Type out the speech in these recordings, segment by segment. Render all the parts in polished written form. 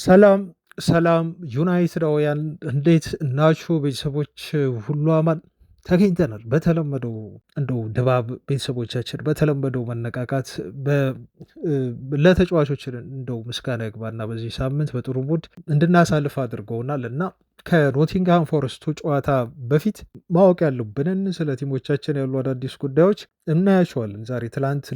ሰላም ሰላም ዩናይትዳውያን እንዴት ናችሁ? ቤተሰቦች ሁሉ አማን ተገኝተናል። በተለመደው እንደው ድባብ ቤተሰቦቻችን በተለመደው መነቃቃት ለተጫዋቾች እንደው ምስጋና ይግባና በዚህ ሳምንት በጥሩ ሙድ እንድናሳልፍ አድርገውናል እና ከኖቲንግሃም ፎረስቱ ጨዋታ በፊት ማወቅ ያሉብንን ስለ ቲሞቻችን ያሉ አዳዲስ ጉዳዮች እናያቸዋለን። ዛሬ ትላንት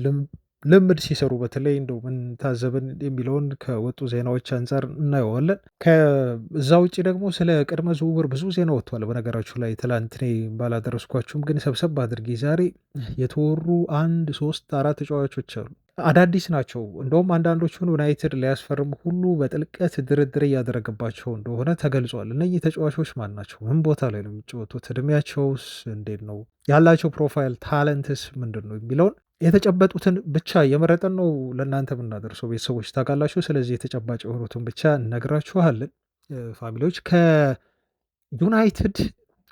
ልምድ ሲሰሩ በተለይ እንደው ምን ታዘብን የሚለውን ከወጡ ዜናዎች አንጻር እናየዋለን። ከዛ ውጭ ደግሞ ስለ ቅድመ ዝውውር ብዙ ዜና ወጥቷል። በነገራችሁ ላይ ትላንት እኔ ባላደረስኳችሁም ግን ሰብሰብ አድርጌ ዛሬ የተወሩ አንድ ሶስት አራት ተጫዋቾች አሉ። አዳዲስ ናቸው። እንደውም አንዳንዶቹን ዩናይትድ ሊያስፈርም ሁሉ በጥልቀት ድርድር እያደረገባቸው እንደሆነ ተገልጿል። እነዚህ ተጫዋቾች ማን ናቸው? ምን ቦታ ላይ ነው የሚጫወቱት? እድሜያቸውስ እንዴት ነው? ያላቸው ፕሮፋይል ታለንትስ ምንድን ነው የሚለውን የተጨበጡትን ብቻ የመረጠን ነው ለእናንተ የምናደርሰው ቤተሰቦች ታውቃላችሁ። ስለዚህ የተጨባጭ የሆኑትን ብቻ እነግራችኋለን። ፋሚሊዎች ከዩናይትድ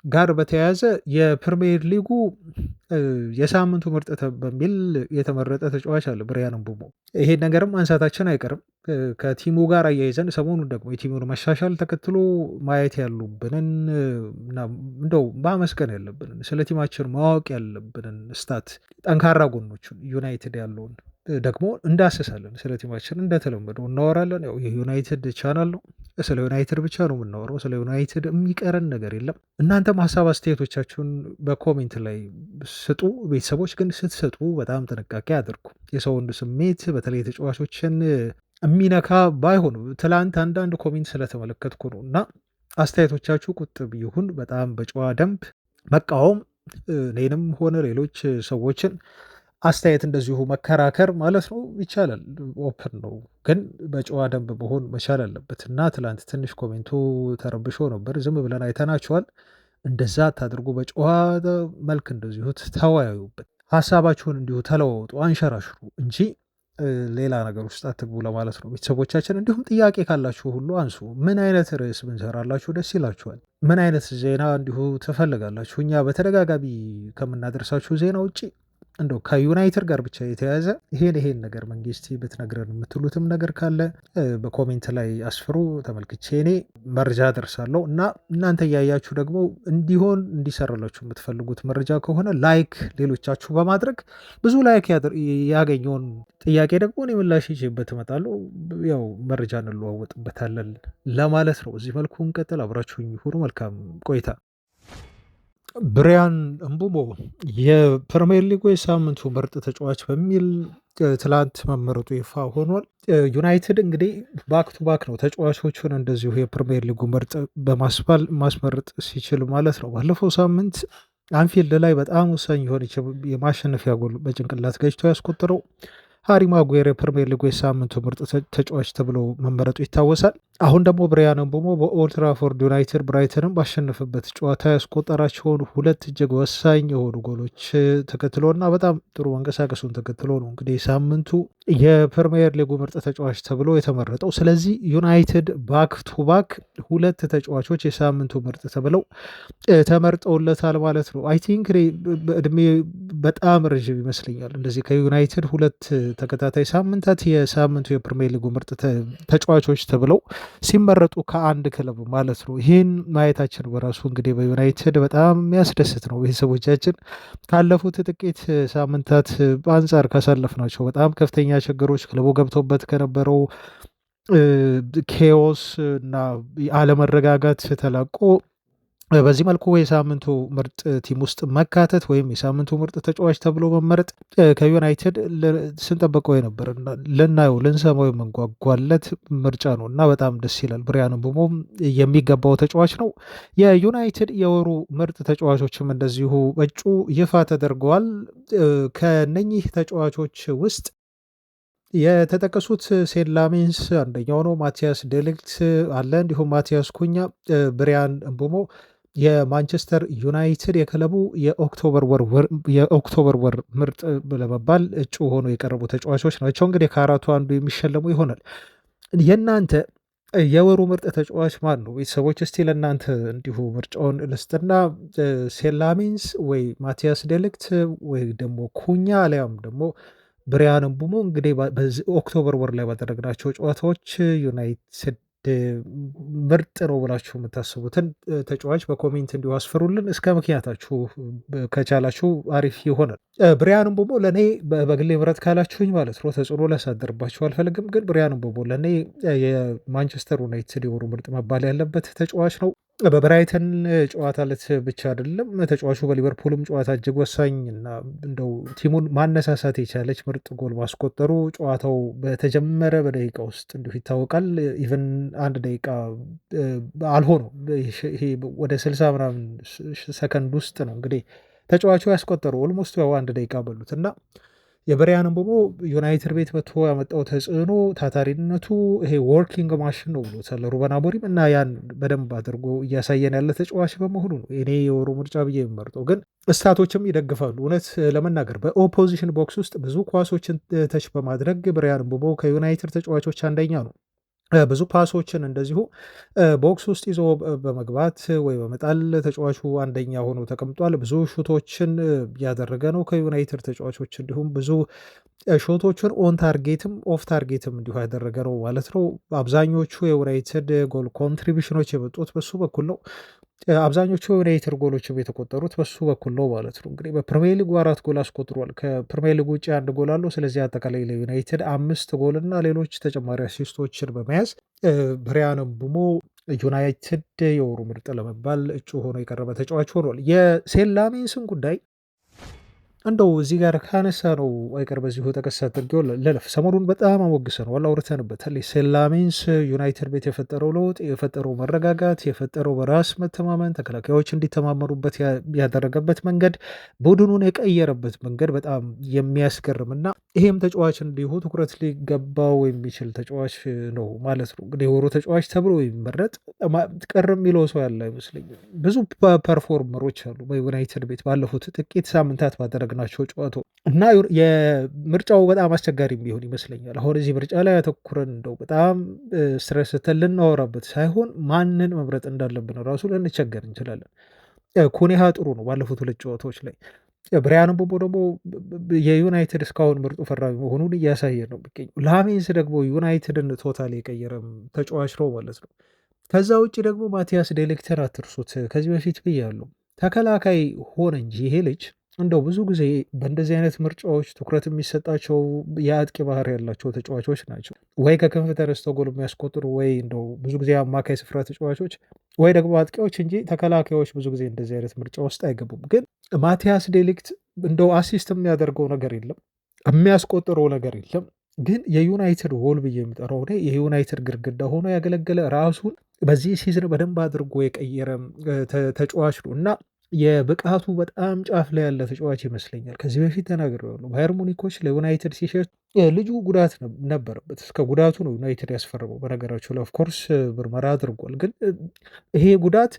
ጋር በተያያዘ የፕሪሚየር ሊጉ የሳምንቱ ምርጥ በሚል የተመረጠ ተጫዋች አለ፣ ብሪያን ምቡሞ። ይሄን ነገርም ማንሳታችን አይቀርም። ከቲሙ ጋር አያይዘን ሰሞኑን ደግሞ የቲሙን መሻሻል ተከትሎ ማየት ያሉብንን እንደው ማመስገን ያለብንን ስለ ቲማችን ማወቅ ያለብንን ስታት ጠንካራ ጎኖችን ዩናይትድ ያለውን ደግሞ እንዳስሳለን። ስለ ቲማችን እንደተለመደው እናወራለን። ያው የዩናይትድ ቻናል ነው። ስለ ዩናይትድ ብቻ ነው የምናወራው። ስለ ዩናይትድ የሚቀረን ነገር የለም። እናንተም ሀሳብ አስተያየቶቻችሁን በኮሜንት ላይ ስጡ። ቤተሰቦች ግን ስትሰጡ በጣም ጥንቃቄ አድርጉ። የሰውን ስሜት በተለይ ተጫዋቾችን የሚነካ ባይሆኑ። ትላንት አንዳንድ ኮሜንት ስለተመለከትኩ ነው እና አስተያየቶቻችሁ ቁጥብ ይሁን። በጣም በጨዋ ደንብ መቃወም እኔንም ሆነ ሌሎች ሰዎችን አስተያየት እንደዚሁ መከራከር ማለት ነው ይቻላል። ኦፕን ነው፣ ግን በጨዋ ደንብ መሆን መቻል አለበት እና ትላንት ትንሽ ኮሜንቱ ተረብሾ ነበር። ዝም ብለን አይተናቸዋል። እንደዛ ታድርጉ። በጨዋ መልክ እንደዚሁ ተወያዩበት። ሀሳባችሁን እንዲሁ ተለዋወጡ፣ አንሸራሽሩ እንጂ ሌላ ነገር ውስጥ አትግቡ ለማለት ነው ቤተሰቦቻችን። እንዲሁም ጥያቄ ካላችሁ ሁሉ አንሱ። ምን አይነት ርዕስ ብንሰራላችሁ ደስ ይላችኋል? ምን አይነት ዜና እንዲሁ ትፈልጋላችሁ? እኛ በተደጋጋሚ ከምናደርሳችሁ ዜና ውጭ እንደው ከዩናይትድ ጋር ብቻ የተያዘ ይሄን ነገር መንግስት ብትነግረን የምትሉትም ነገር ካለ በኮሜንት ላይ አስፍሩ። ተመልክቼ እኔ መረጃ ደርሳለሁ እና እናንተ እያያችሁ ደግሞ እንዲሆን እንዲሰራላችሁ የምትፈልጉት መረጃ ከሆነ ላይክ ሌሎቻችሁ በማድረግ ብዙ ላይክ ያገኘውን ጥያቄ ደግሞ እኔ ምላሽ ይዤበት እመጣለሁ። ያው መረጃ እንለዋወጥበታለን ለማለት ነው። እዚህ መልኩ እንቀጥል። አብራችሁኝ ሁኑ። መልካም ቆይታ። ብሪያን ምቡሞ የፕሪሚየር ሊጉ የሳምንቱ ምርጥ ተጫዋች በሚል ትላንት መመረጡ ይፋ ሆኗል። ዩናይትድ እንግዲህ ባክ ቱ ባክ ነው ተጫዋቾቹን እንደዚሁ የፕሪሚየር ሊጉ ምርጥ በማስባል ማስመረጥ ሲችል ማለት ነው። ባለፈው ሳምንት አንፊልድ ላይ በጣም ወሳኝ የሆነች የማሸነፊያ ጎል በጭንቅላት ገጭቶ ያስቆጠረው ሃሪ ማጉዌር የፕሪሚየር ሊጉ የሳምንቱ ምርጥ ተጫዋች ተብሎ መመረጡ ይታወሳል። አሁን ደግሞ ብሪያን ምቡሞ በኦልድ ትራፎርድ ዩናይትድ ብራይተንን ባሸነፈበት ጨዋታ ያስቆጠራቸውን ሁለት እጅግ ወሳኝ የሆኑ ጎሎች ተከትሎና በጣም ጥሩ መንቀሳቀሱን ተከትሎ ነው እንግዲህ ሳምንቱ የፕሪሚየር ሊጉ ምርጥ ተጫዋች ተብሎ የተመረጠው። ስለዚህ ዩናይትድ ባክ ቱ ባክ ሁለት ተጫዋቾች የሳምንቱ ምርጥ ተብለው ተመርጠውለታል ማለት ነው። አይ ቲንክ በእድሜ በጣም ረዥም ይመስለኛል እንደዚህ ከዩናይትድ ሁለት ተከታታይ ሳምንታት የሳምንቱ የፕሪሚየር ሊጉ ምርጥ ተጫዋቾች ተብለው ሲመረጡ ከአንድ ክለብ ማለት ነው። ይህን ማየታችን በራሱ እንግዲህ በዩናይትድ በጣም የሚያስደስት ነው። ቤተሰቦቻችን ካለፉት ጥቂት ሳምንታት በአንጻር ካሳለፍናቸው በጣም ከፍተኛ ችግሮች ክለቡ ገብቶበት ከነበረው ኬዎስ እና አለመረጋጋት ተላቆ በዚህ መልኩ የሳምንቱ ምርጥ ቲም ውስጥ መካተት ወይም የሳምንቱ ምርጥ ተጫዋች ተብሎ መመረጥ ከዩናይትድ ስንጠበቀው የነበር ልናየው ልንሰማው የምንጓጓለት ምርጫ ነው እና በጣም ደስ ይላል። ብሪያን ምቡሞ የሚገባው ተጫዋች ነው። የዩናይትድ የወሩ ምርጥ ተጫዋቾችም እንደዚሁ እጩ ይፋ ተደርገዋል። ከነኚህ ተጫዋቾች ውስጥ የተጠቀሱት ሴን ላሜንስ አንደኛው ነው። ማቲያስ ዴሊክት አለ፣ እንዲሁም ማቲያስ ኩኛ። ብሪያን ምቡሞ የማንቸስተር ዩናይትድ የክለቡ የኦክቶበር ወር ምርጥ ለመባል እጩ ሆኖ የቀረቡ ተጫዋቾች ናቸው። እንግዲህ ከአራቱ አንዱ የሚሸለሙ ይሆናል። የእናንተ የወሩ ምርጥ ተጫዋች ማን ነው? ቤተሰቦች እስቲ ለእናንተ እንዲሁ ምርጫውን ልስጥና ሴን ላሜንስ ወይ ማቲያስ ዴሊክት ወይ ደግሞ ኩኛ አሊያም ደግሞ ብሪያን ምቡሞ። እንግዲህ በዚህ ኦክቶበር ወር ላይ ባደረግናቸው ጨዋታዎች ዩናይትድ ምርጥ ነው ብላችሁ የምታስቡትን ተጫዋች በኮሜንት እንዲሁ አስፍሩልን። እስከ ምክንያታችሁ ከቻላችሁ አሪፍ ይሆናል። ብሪያን ምቦሞ ለእኔ በግሌ ምረጥ ካላችሁኝ ማለት ነው ተጽዕኖ ላሳደርባችሁ አልፈልግም፣ ግን ብሪያን ምቦሞ ለእኔ የማንቸስተር ዩናይትድ የወሩ ምርጥ መባል ያለበት ተጫዋች ነው። በብራይተን ጨዋታ ዕለት ብቻ አይደለም ተጫዋቹ በሊቨርፑልም ጨዋታ እጅግ ወሳኝ እና እንደው ቲሙን ማነሳሳት የቻለች ምርጥ ጎል ማስቆጠሩ ጨዋታው በተጀመረ በደቂቃ ውስጥ እንዲሁ ይታወቃል። ኢቨን አንድ ደቂቃ አልሆነው ይሄ ወደ 60 ምናምን ሰከንድ ውስጥ ነው እንግዲህ ተጫዋቹ ያስቆጠሩ። ኦልሞስት ያው አንድ ደቂቃ በሉት እና የብሪያን ምቦሞ ዩናይትድ ቤት መጥቶ ያመጣው ተጽዕኖ ታታሪነቱ ይሄ ወርኪንግ ማሽን ነው ብሎታል ሩበን አሞሪም እና ያን በደንብ አድርጎ እያሳየን ያለ ተጫዋች በመሆኑ ነው እኔ የወሩ ምርጫ ብዬ የሚመርጠው። ግን እስታቶችም ይደግፋሉ። እውነት ለመናገር በኦፖዚሽን ቦክስ ውስጥ ብዙ ኳሶችን ተች በማድረግ ብሪያን ምቦሞ ከዩናይትድ ተጫዋቾች አንደኛ ነው። ብዙ ፓሶችን እንደዚሁ ቦክስ ውስጥ ይዞ በመግባት ወይ በመጣል ተጫዋቹ አንደኛ ሆኖ ተቀምጧል። ብዙ ሹቶችን ያደረገ ነው ከዩናይትድ ተጫዋቾች፣ እንዲሁም ብዙ ሾቶችን ኦን ታርጌትም ኦፍ ታርጌትም እንዲሁ ያደረገ ነው ማለት ነው። አብዛኞቹ የዩናይትድ ጎል ኮንትሪቢሽኖች የመጡት በሱ በኩል ነው። አብዛኞቹ የዩናይትድ ጎሎችም የተቆጠሩት በሱ በኩል ነው ማለት ነው። እንግዲህ በፕሪሚየር ሊጉ 4 ጎል አስቆጥሯል። ከፕሪሚየር ሊጉ ውጭ 1 ጎል አለው። ስለዚህ አጠቃላይ ለዩናይትድ 5 ጎል እና ሌሎች ተጨማሪ አሲስቶችን በመያዝ ብሪያን ምቦሞ ዩናይትድ የወሩ ምርጥ ለመባል እጩ ሆኖ የቀረበ ተጫዋች ሆኗል። የሴን ላሜንስን ጉዳይ እንደው እዚህ ጋር ካነሳ ነው አይቀር በዚሁ ጠቀስ አድርጌው ልለፍ። ሰሞኑን በጣም አሞግሰነዋል፣ አውርተንበታል። ሴን ላሜንስ ዩናይትድ ቤት የፈጠረው ለውጥ፣ የፈጠረው መረጋጋት፣ የፈጠረው በራስ መተማመን፣ ተከላካዮች እንዲተማመኑበት ያደረገበት መንገድ፣ ቡድኑን የቀየረበት መንገድ በጣም የሚያስገርም እና ይሄም ተጫዋች እንዲሁ ትኩረት ሊገባው የሚችል ተጫዋች ነው ማለት ነው። እንግዲህ የወሩ ተጫዋች ተብሎ የሚመረጥ ቅር የሚለው ሰው ያለ አይመስለኝም። ብዙ ፐርፎርመሮች አሉ በዩናይትድ ቤት ባለፉት ጥቂት ሳምንታት ባደረገ ናቸው ጨዋታው እና የምርጫው በጣም አስቸጋሪ የሚሆን ይመስለኛል። አሁን እዚህ ምርጫ ላይ ያተኩረን እንደው በጣም ስትረስ ስተን ልናወራበት ሳይሆን ማንን መምረጥ እንዳለብን ራሱ ልንቸገር እንችላለን። ኩኔሃ ጥሩ ነው ባለፉት 2 ጨዋታዎች ላይ። ብሪያን ምቦሞ ደግሞ የዩናይትድ እስካሁን ምርጡ ፈራሚ መሆኑን እያሳየ ነው የሚገኘው። ላሜንስ ደግሞ ዩናይትድን ቶታል የቀየረም ተጫዋች ነው ማለት ነው። ከዛ ውጭ ደግሞ ማቲያስ ዴሊክትን አትርሱት። ከዚህ በፊት ብያለሁ ተከላካይ ሆነ እንጂ ይሄ ልጅ እንደው ብዙ ጊዜ በእንደዚህ አይነት ምርጫዎች ትኩረት የሚሰጣቸው የአጥቂ ባህሪ ያላቸው ተጫዋቾች ናቸው። ወይ ከክንፍ ተነስተው ጎል የሚያስቆጥሩ ወይ እንደው ብዙ ጊዜ አማካይ ስፍራ ተጫዋቾች ወይ ደግሞ አጥቂዎች እንጂ ተከላካዮች ብዙ ጊዜ እንደዚህ አይነት ምርጫ ውስጥ አይገቡም። ግን ማቲያስ ዴሊክት እንደው አሲስት የሚያደርገው ነገር የለም፣ የሚያስቆጥረው ነገር የለም። ግን የዩናይትድ ጎል ብዬ የሚጠራው የዩናይትድ ግድግዳ ሆኖ ያገለገለ ራሱን በዚህ ሲዝን በደንብ አድርጎ የቀየረ ተጫዋች ነው እና የብቃቱ በጣም ጫፍ ላይ ያለ ተጫዋች ይመስለኛል። ከዚህ በፊት ተናግሬዋለሁ። ባየር ሙኒኮች ለዩናይትድ ሲሸጥ ልጁ ጉዳት ነበረበት። እስከ ጉዳቱ ነው ዩናይትድ ያስፈረመው። በነገራቸው ላይ ኦፍኮርስ ምርመራ አድርጓል። ግን ይሄ ጉዳት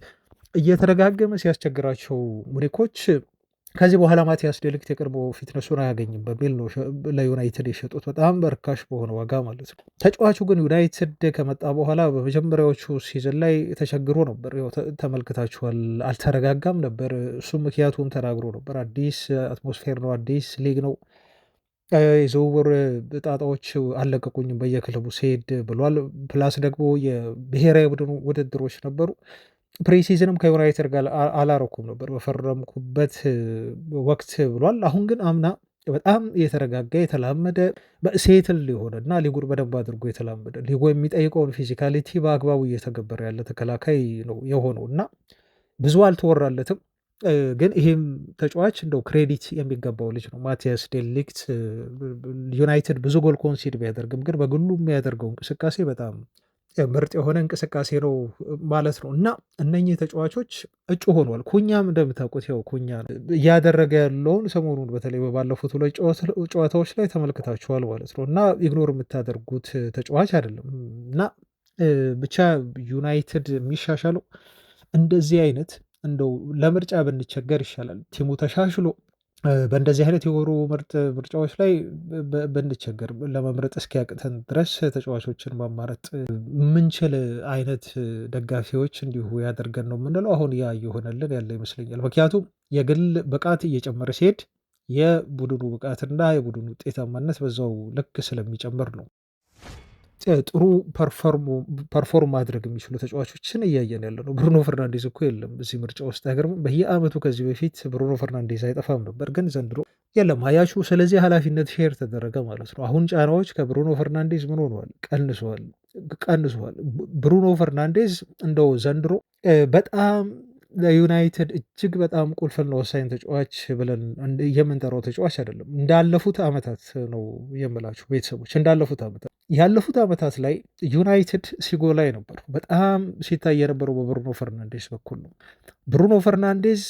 እየተደጋገመ ሲያስቸግራቸው ሙኒኮች ከዚህ በኋላ ማቲያስ ዴሊክት የቅርቦ ፊትነሱን አያገኝም በሚል ነው ለዩናይትድ የሸጡት በጣም በርካሽ በሆነ ዋጋ ማለት ነው። ተጫዋቹ ግን ዩናይትድ ከመጣ በኋላ በመጀመሪያዎቹ ሲዝን ላይ ተቸግሮ ነበር። ተመልክታችኋል። አልተረጋጋም ነበር። እሱ ምክንያቱም ተናግሮ ነበር። አዲስ አትሞስፌር ነው፣ አዲስ ሊግ ነው፣ የዝውውር ጣጣዎች አልለቀቁኝም በየክለቡ ሲሄድ ብሏል። ፕላስ ደግሞ የብሔራዊ ቡድኑ ውድድሮች ነበሩ። ፕሪሲዝንም ከዩናይትድ ጋር አላረኩም ነበር በፈረምኩበት ወቅት ብሏል። አሁን ግን አምና በጣም የተረጋጋ የተላመደ ሴትል የሆነ እና ሊጉን በደንብ አድርጎ የተላመደ ሊጉ የሚጠይቀውን ፊዚካሊቲ በአግባቡ እየተገበረ ያለ ተከላካይ ነው የሆነው እና ብዙ አልተወራለትም። ግን ይሄም ተጫዋች እንደው ክሬዲት የሚገባው ልጅ ነው ማቲያስ ዴሊክት። ዩናይትድ ብዙ ጎል ኮንሲድ ቢያደርግም ግን በግሉ የሚያደርገው እንቅስቃሴ በጣም ምርጥ የሆነ እንቅስቃሴ ነው ማለት ነው እና እነኚህ ተጫዋቾች እጩ ሆኗል። ኩኛም እንደምታውቁት ያው ኩኛ እያደረገ ያለውን ሰሞኑን በተለይ ባለፉት 2 ጨዋታዎች ላይ ተመልክታችኋል ማለት ነው እና ኢግኖር የምታደርጉት ተጫዋች አይደለም እና ብቻ ዩናይትድ የሚሻሻለው እንደዚህ አይነት እንደው ለምርጫ ብንቸገር ይሻላል። ቲሙ ተሻሽሎ በእንደዚህ አይነት የወሩ ምርጥ ምርጫዎች ላይ ብንቸገር ለመምረጥ እስኪያቅተን ድረስ ተጫዋቾችን ማማረጥ የምንችል አይነት ደጋፊዎች እንዲሁ ያደርገን ነው የምንለው። አሁን ያ እየሆነልን ያለ ይመስለኛል። ምክንያቱም የግል ብቃት እየጨመረ ሲሄድ የቡድኑ ብቃትና የቡድኑ ውጤታማነት በዛው ልክ ስለሚጨምር ነው። ጥሩ ፐርፎርም ማድረግ የሚችሉ ተጫዋቾችን እያየን ያለ ነው። ብሩኖ ፈርናንዴዝ እኮ የለም እዚህ ምርጫ ውስጥ አይገርምም? በየአመቱ ከዚህ በፊት ብሩኖ ፈርናንዴዝ አይጠፋም ነበር፣ ግን ዘንድሮ የለም አያችሁ። ስለዚህ ኃላፊነት ሼር ተደረገ ማለት ነው። አሁን ጫናዎች ከብሩኖ ፈርናንዴዝ ምን ሆነዋል? ቀንሰዋል። ብሩኖ ፈርናንዴዝ እንደው ዘንድሮ በጣም ለዩናይትድ እጅግ በጣም ቁልፍና ወሳኝ ተጫዋች ብለን የምንጠራው ተጫዋች አይደለም። እንዳለፉት ዓመታት ነው የምላችሁ ቤተሰቦች፣ ያለፉት ዓመታት ላይ ዩናይትድ ሲጎላይ ነበር። በጣም ሲታይ የነበረው በብሩኖ ፈርናንዴዝ በኩል ነው። ብሩኖ ፈርናንዴዝ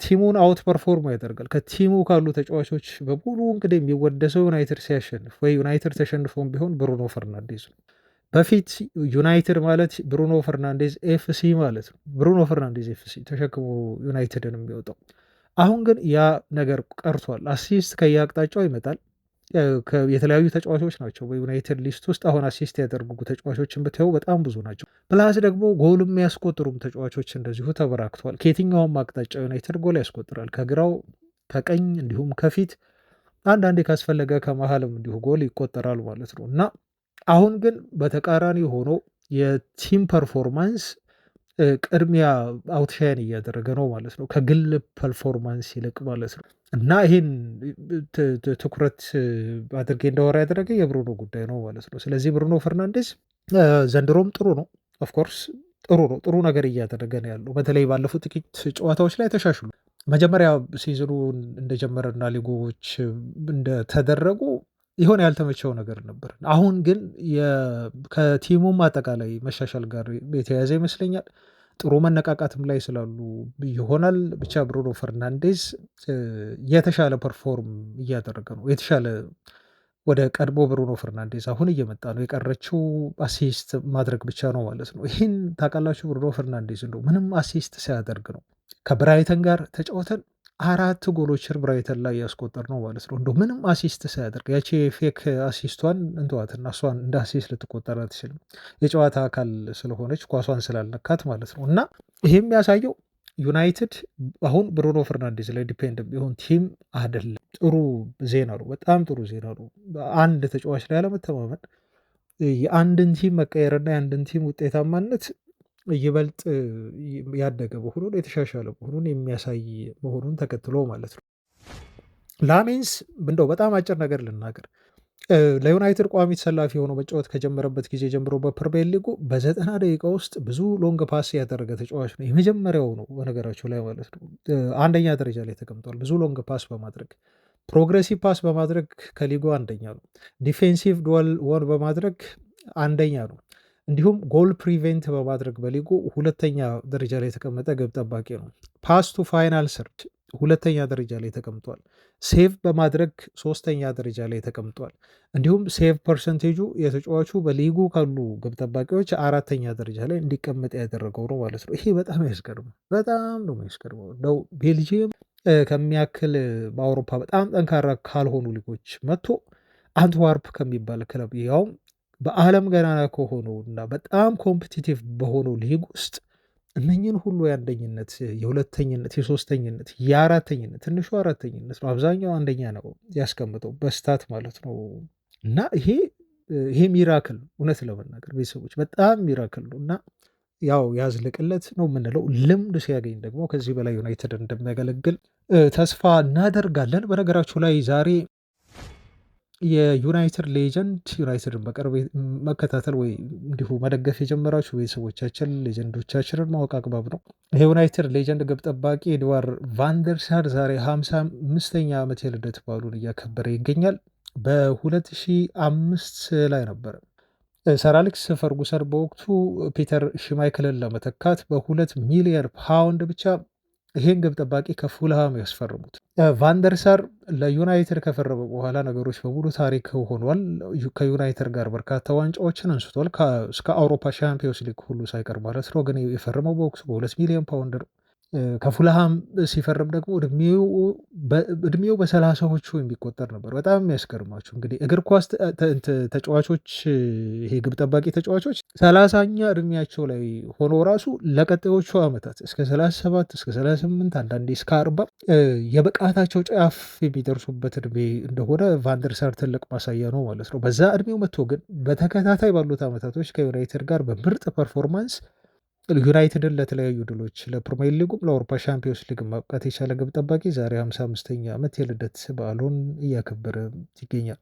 ቲሙን አውት ፐርፎርም ያደርጋል። ከቲሙ ካሉ ተጫዋቾች በሙሉ እንግዲህ የሚወደሰው ዩናይትድ ሲያሸንፍ ወይ ዩናይትድ ተሸንፎም ቢሆን ብሩኖ ፈርናንዴዝ ነው። በፊት ዩናይትድ ማለት ብሩኖ ፈርናንዴዝ ኤፍሲ ማለት ነው። ብሩኖ ፈርናንዴዝ ኤፍሲ ተሸክሞ ዩናይትድን የሚወጣው። አሁን ግን ያ ነገር ቀርቷል። አሲስት ከየአቅጣጫው ይመጣል። የተለያዩ ተጫዋቾች ናቸው በዩናይትድ ሊስት ውስጥ አሁን አሲስት ያደርጉ ተጫዋቾችን ብታዩ በጣም ብዙ ናቸው። ፕላስ ደግሞ ጎል የሚያስቆጥሩም ተጫዋቾች እንደዚሁ ተበራክተዋል። ከየትኛውም አቅጣጫ ዩናይትድ ጎል ያስቆጥራል። ከግራው፣ ከቀኝ እንዲሁም ከፊት አንዳንዴ ካስፈለገ ከመሀልም እንዲሁ ጎል ይቆጠራል ማለት ነው እና አሁን ግን በተቃራኒ ሆኖ የቲም ፐርፎርማንስ ቅድሚያ አውትሻይን እያደረገ ነው ማለት ነው፣ ከግል ፐርፎርማንስ ይልቅ ማለት ነው። እና ይህን ትኩረት አድርጌ እንዳወራ ያደረገ የብሩኖ ጉዳይ ነው ማለት ነው። ስለዚህ ብሩኖ ፈርናንዴዝ ዘንድሮም ጥሩ ነው፣ ኦፍኮርስ ጥሩ ነገር እያደረገ ነው ያለው። በተለይ ባለፉት ጥቂት ጨዋታዎች ላይ ተሻሽሉ። መጀመሪያ ሲዝኑ እንደጀመረና ሊጎች እንደተደረጉ የሆነ ያልተመቸው ነገር ነበር። አሁን ግን ከቲሙም አጠቃላይ መሻሻል ጋር የተያያዘ ይመስለኛል። ጥሩ መነቃቃትም ላይ ስላሉ ይሆናል። ብቻ ብሩኖ ፈርናንዴዝ የተሻለ ፐርፎርም እያደረገ ነው። የተሻለ ወደ ቀድሞ ብሩኖ ፈርናንዴዝ አሁን እየመጣ ነው። የቀረችው አሲስት ማድረግ ብቻ ነው ማለት ነው። ይህን ታውቃላችሁ። ብሩኖ ፈርናንዴዝ እንደው ምንም አሲስት ሳያደርግ ነው ከብራይተን ጋር ተጫውተን 4 ጎሎችን ብራይተን ላይ ያስቆጠር ነው ማለት ነው። እንደው ምንም አሲስት ሳያደርግ ያቺ ፌክ አሲስቷን እንተዋትና እሷን እንደ አሲስት ልትቆጠር አትችልም። የጨዋታ አካል ስለሆነች ኳሷን ስላልነካት ማለት ነው። እና ይሄ የሚያሳየው ዩናይትድ አሁን ብሩኖ ፈርናንዴዝ ላይ ዲፔንድ ቢሆን ቲም አይደለም። ጥሩ ዜና ነው፣ በጣም ጥሩ ዜና ነው። አንድ ተጫዋች ላይ አለመተማመን የአንድን ቲም መቀየርና የአንድን ቲም ውጤታማነት ይበልጥ ያደገ መሆኑን የተሻሻለ መሆኑን የሚያሳይ መሆኑን ተከትሎ ማለት ነው። ላሜንስ እንደው በጣም አጭር ነገር ልናገር፣ ለዩናይትድ ቋሚ ተሰላፊ ሆኖ መጫወት ከጀመረበት ጊዜ ጀምሮ በፕሪሚየር ሊጉ በ90 ደቂቃ ውስጥ ብዙ ሎንግ ፓስ ያደረገ ተጫዋች ነው። የመጀመሪያው ነው በነገራቸው ላይ ማለት ነው። አንደኛ ደረጃ ላይ ተቀምጧል። ብዙ ሎንግ ፓስ በማድረግ ፕሮግሬሲቭ ፓስ በማድረግ ከሊጉ አንደኛ ነው። ዲፌንሲቭ ዱዌል ወን በማድረግ አንደኛ ነው። እንዲሁም ጎል ፕሪቬንት በማድረግ በሊጉ ሁለተኛ ደረጃ ላይ የተቀመጠ ግብ ጠባቂ ነው። ፓስ ቱ ፋይናል ሰርድ ሁለተኛ ደረጃ ላይ ተቀምጧል። ሴቭ በማድረግ ሶስተኛ ደረጃ ላይ ተቀምጧል። እንዲሁም ሴቭ ፐርሰንቴጁ የተጫዋቹ በሊጉ ካሉ ግብ ጠባቂዎች አራተኛ ደረጃ ላይ እንዲቀመጥ ያደረገው ነው ማለት ነው። ይሄ በጣም ያስገርማል። በጣም ነው የሚያስገርመው። እንደው ቤልጂየም ከሚያክል በአውሮፓ በጣም ጠንካራ ካልሆኑ ሊጎች መጥቶ አንትዋርፕ ከሚባል ክለብ ያውም በዓለም ገናና ከሆነው እና በጣም ኮምፒቲቲቭ በሆነው ሊግ ውስጥ እነኝን ሁሉ የአንደኝነት፣ የሁለተኝነት፣ የሶስተኝነት፣ የአራተኝነት ትንሹ አራተኝነት ነው፣ አብዛኛው አንደኛ ነው ያስቀምጠው በስታት ማለት ነው። እና ይሄ ሚራክል ነው እውነት ለመናገር ቤተሰቦች፣ በጣም ሚራክል ነው። እና ያው ያዝልቅለት ነው የምንለው። ልምድ ሲያገኝ ደግሞ ከዚህ በላይ ዩናይትድ እንደሚያገለግል ተስፋ እናደርጋለን። በነገራችሁ ላይ ዛሬ የዩናይትድ ሌጀንድ ዩናይትድን በቅርብ መከታተል ወይ እንዲሁ መደገፍ የጀመራችሁ ቤተሰቦቻችን ሌጀንዶቻችንን ማወቅ አግባብ ነው። የዩናይትድ ሌጀንድ ግብ ጠባቂ ኤድዋርድ ቫንደርሳር ዛሬ 55ኛ ዓመት የልደት በዓሉን እያከበረ ይገኛል። በ2005 ላይ ነበረ ሰር አሌክስ ፈርጉሰን በወቅቱ ፒተር ሽማይክልን ለመተካት በ2 ሚሊዮን ፓውንድ ብቻ ይህን ግብ ጠባቂ ከፉልሃም ያስፈርሙት። ቫንደርሳር ለዩናይትድ ከፈረመ በኋላ ነገሮች በሙሉ ታሪክ ሆኗል። ከዩናይትድ ጋር በርካታ ዋንጫዎችን አንስቷል፣ እስከ አውሮፓ ሻምፒዮንስ ሊግ ሁሉ ሳይቀር ማለት ነው። ግን የፈረመው በወቅቱ በ2 ሚሊዮን ፓውንድ ነው። ከፉልሃም ሲፈርም ደግሞ እድሜው በሰላሳዎቹ የሚቆጠር ነበር። በጣም የሚያስገርማችሁ እንግዲህ እግር ኳስ ተጫዋቾች ይሄ ግብ ጠባቂ ተጫዋቾች 30ኛ እድሜያቸው ላይ ሆኖ ራሱ ለቀጣዮቹ ዓመታት እስከ 37 እስከ 38 አንዳንዴ እስከ 40 የብቃታቸው ጫፍ የሚደርሱበት እድሜ እንደሆነ ቫንደርሳር ትልቅ ማሳያ ነው ማለት ነው። በዛ እድሜው መጥቶ ግን በተከታታይ ባሉት ዓመታቶች ከዩናይትድ ጋር በምርጥ ፐርፎርማንስ ዩናይትድን ለተለያዩ ድሎች ለፕሪሚየር ሊጉም ለአውሮፓ ሻምፒዮንስ ሊግ ማብቃት የቻለ ግብ ጠባቂ ዛሬ 55ኛ ዓመት የልደት በዓሉን እያከበረ ይገኛል።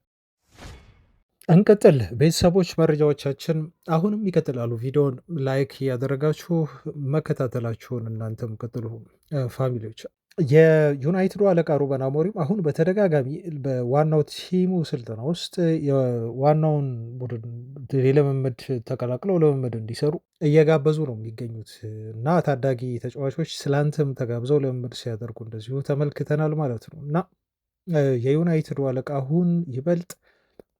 እንቀጥል ቤተሰቦች፣ መረጃዎቻችን አሁንም ይቀጥላሉ። ቪዲዮን ላይክ እያደረጋችሁ መከታተላችሁን እናንተም ቀጥሉ ፋሚሊዎች። የዩናይትዱ አለቃ ሩበን አሞሪም አሁን በተደጋጋሚ በዋናው ቲሙ ስልጠና ውስጥ የዋናውን ቡድን የልምምድ ተቀላቅለው ልምምድ እንዲሰሩ እየጋበዙ ነው የሚገኙት እና ታዳጊ ተጫዋቾች ስላንትም ተጋብዘው ልምምድ ሲያደርጉ እንደዚሁ ተመልክተናል ማለት ነው እና የዩናይትዱ አለቃ አሁን ይበልጥ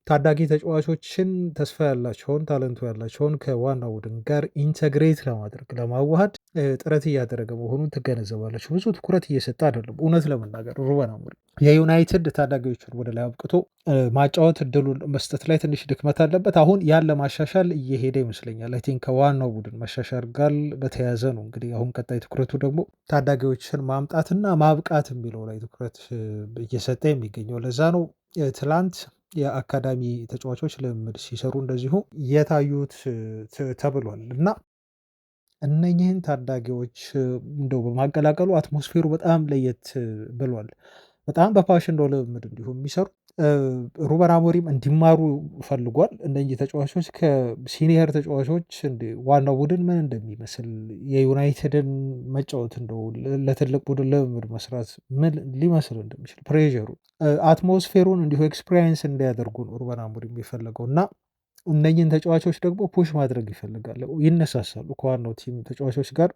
ታዳጊ ተጫዋቾችን ተስፋ ያላቸውን ታለንቱ ያላቸውን ከዋና ቡድን ጋር ኢንተግሬት ለማድረግ ለማዋሃድ ጥረት እያደረገ መሆኑን ትገነዘባላችሁ። ብዙ ትኩረት እየሰጠ አይደለም። እውነት ለመናገር ሩበን አሞሪም የዩናይትድ ታዳጊዎችን ወደ ላይ አብቅቶ ማጫወት እድሉን መስጠት ላይ ትንሽ ድክመት አለበት። አሁን ያን ለማሻሻል እየሄደ ይመስለኛል። አይ ቲንክ ከዋናው ቡድን መሻሻል ጋር በተያያዘ ነው። እንግዲህ አሁን ቀጣይ ትኩረቱ ደግሞ ታዳጊዎችን ማምጣትና ማብቃት የሚለው ላይ ትኩረት እየሰጠ የሚገኘው ለዛ ነው። ትላንት የአካዳሚ ተጫዋቾች ልምምድ ሲሰሩ እንደዚሁ የታዩት ተብሏል እና እነኚህን ታዳጊዎች እንደው በማቀላቀሉ አትሞስፌሩ በጣም ለየት ብሏል። በጣም በፓሽን ነው ልምምድ እንዲሁ የሚሰሩ ሩበን አሞሪም እንዲማሩ ፈልጓል። እነኚህ ተጫዋቾች ከሲኒየር ተጫዋቾች ዋናው ቡድን ምን እንደሚመስል የዩናይትድን መጫወት እንደው ለትልቅ ቡድን ልምምድ መስራት ምን ሊመስል እንደሚችል ፕሬሩ አትሞስፌሩን እንዲሁ ኤክስፔሪንስ እንዲያደርጉ ነው ሩበን አሞሪም የሚፈለገው እና እነኚህን ተጫዋቾች ደግሞ ፑሽ ማድረግ ይፈልጋል። ይነሳሳሉ ከዋናው ቲም ተጫዋቾች ጋር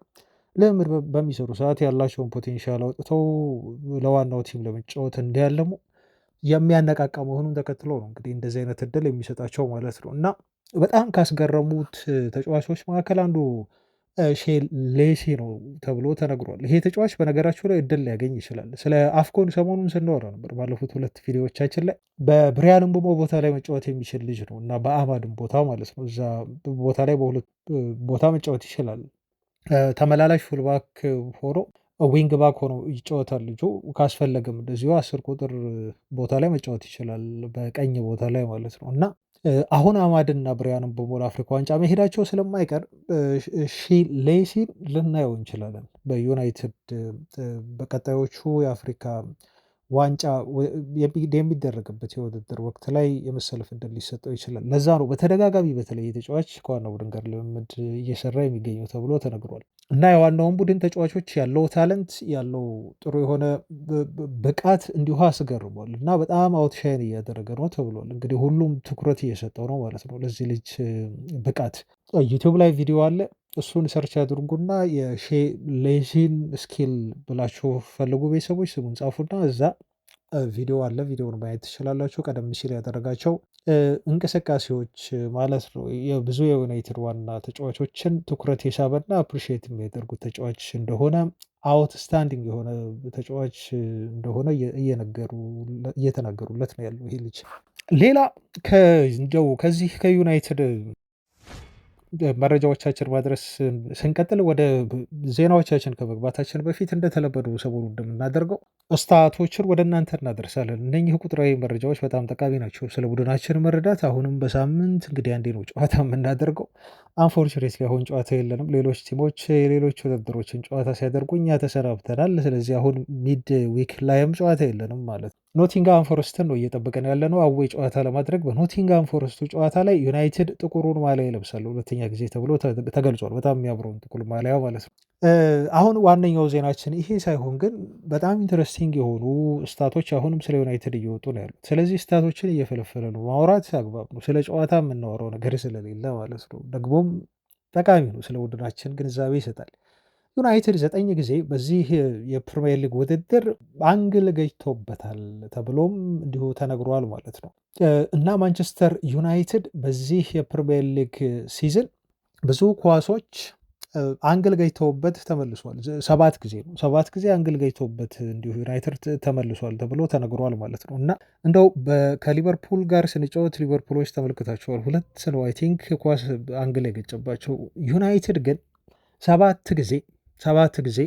ልምምድ በሚሰሩ ሰዓት ያላቸውን ፖቴንሻል አውጥተው ለዋናው ቲም ለመጫወት እንዲያለሙ የሚያነቃቃ መሆኑን ተከትሎ ነው እንግዲህ እንደዚህ አይነት እድል የሚሰጣቸው ማለት ነው እና በጣም ካስገረሙት ተጫዋቾች መካከል አንዱ ሼ ሌሲ ነው ተብሎ ተነግሯል። ይሄ ተጫዋች በነገራችሁ ላይ እድል ሊያገኝ ይችላል። ስለ አፍኮን ሰሞኑን ስናወራ ነበር ባለፉት 2 ቪዲዮዎቻችን ላይ በብሪያን ምቦሞ ቦታ ላይ መጫወት የሚችል ልጅ ነው እና በአማድም ቦታ ማለት ነው እዛ ቦታ ላይ በሁለት ቦታ መጫወት ይችላል። ተመላላሽ ፉልባክ ሆኖ ዊንግ ባክ ሆኖ ይጫወታል ልጁ። ካስፈለገም እንደዚሁ 10 ቁጥር ቦታ ላይ መጫወት ይችላል በቀኝ ቦታ ላይ ማለት ነው እና አሁን አማድና ብሪያንም በሞላ አፍሪካ ዋንጫ መሄዳቸው ስለማይቀር ሌሲን ልናየው እንችላለን በዩናይትድ በቀጣዮቹ የአፍሪካ ዋንጫ የሚደረግበት የውድድር ወቅት ላይ የመሰለፍ ዕድል ሊሰጠው ይችላል። ለዛ ነው በተደጋጋሚ በተለይ ተጫዋች ከዋናው ቡድን ጋር ልምምድ እየሰራ የሚገኘው ተብሎ ተነግሯል እና የዋናውን ቡድን ተጫዋቾች ያለው ታለንት ያለው ጥሩ የሆነ ብቃት እንዲሁ አስገርሟል እና በጣም አውትሻይን እያደረገ ነው ተብሏል። እንግዲህ ሁሉም ትኩረት እየሰጠው ነው ማለት ነው ለዚህ ልጅ ብቃት። ዩቲዩብ ላይ ቪዲዮ አለ፣ እሱን ሰርች አድርጉና የሼ ሌሲን ስኪል ብላችሁ ፈልጉ ቤተሰቦች፣ ስሙን ጻፉና እዛ ቪዲዮ አለ። ቪዲዮውን ማየት ትችላላችሁ። ቀደም ሲል ያደረጋቸው እንቅስቃሴዎች ማለት ነው የብዙ የዩናይትድ ዋና ተጫዋቾችን ትኩረት የሳበና አፕሪሺየት የሚያደርጉት ተጫዋች እንደሆነ አውትስታንዲንግ የሆነ ተጫዋች እንደሆነ እየተናገሩለት ነው ያለው ይሄ ልጅ። ሌላ እንደው ከዚህ ከዩናይትድ መረጃዎቻችን ማድረስ ስንቀጥል ወደ ዜናዎቻችን ከመግባታችን በፊት እንደተለመዱ ሰሞኑን እንደምናደርገው ስታቶችን ወደ እናንተ እናደርሳለን። እነኚህ ቁጥራዊ መረጃዎች በጣም ጠቃሚ ናቸው ስለ ቡድናችን መረዳት። አሁንም በሳምንት እንግዲህ አንዴ ነው ጨዋታ የምናደርገው። አንፎርቹኔትሊ አሁን ጨዋታ የለንም። ሌሎች ቲሞች የሌሎች ውድድሮችን ጨዋታ ሲያደርጉ እኛ ተሰናብተናል። ስለዚህ አሁን ሚድ ዊክ ላይም ጨዋታ የለንም ማለት ነው። ኖቲንግሃም ፎረስትን ነው እየጠበቀን ያለ ነው አዌይ ጨዋታ ለማድረግ። በኖቲንግሃም ፎረስቱ ጨዋታ ላይ ዩናይትድ ጥቁሩን ማሊያ ይለብሳል ሁለተኛ ጊዜ ተብሎ ተገልጿል። በጣም የሚያምረውን ጥቁር ማሊያ ማለት ነው። አሁን ዋነኛው ዜናችን ይሄ ሳይሆን ግን በጣም ኢንትረስቲንግ የሆኑ ስታቶች አሁንም ስለ ዩናይትድ እየወጡ ነው ያሉት። ስለዚህ ስታቶችን እየፈለፈለ ነው ማውራት አግባብ ነው። ስለ ጨዋታ የምናወራው ነገር ስለሌለ ማለት ነው። ደግሞም ጠቃሚ ነው፣ ስለ ቡድናችን ግንዛቤ ይሰጣል። ዩናይትድ 9 ጊዜ በዚህ የፕሪሚየር ሊግ ውድድር አንግል ገጭቶበታል ተብሎም እንዲሁ ተነግሯል ማለት ነው እና ማንቸስተር ዩናይትድ በዚህ የፕሪሚየር ሊግ ሲዝን ብዙ ኳሶች አንግል ገጭተውበት ተመልሷል። 7 ጊዜ ነው 7 ጊዜ አንግል ገጭተውበት እንዲሁ ዩናይትድ ተመልሷል ተብሎ ተነግሯል ማለት ነው። እና እንደው ከሊቨርፑል ጋር ስንጫወት ሊቨርፑሎች ተመልክታቸዋል 2 ነው አይ ቲንክ ኳስ አንግል የገጨባቸው። ዩናይትድ ግን 7 ጊዜ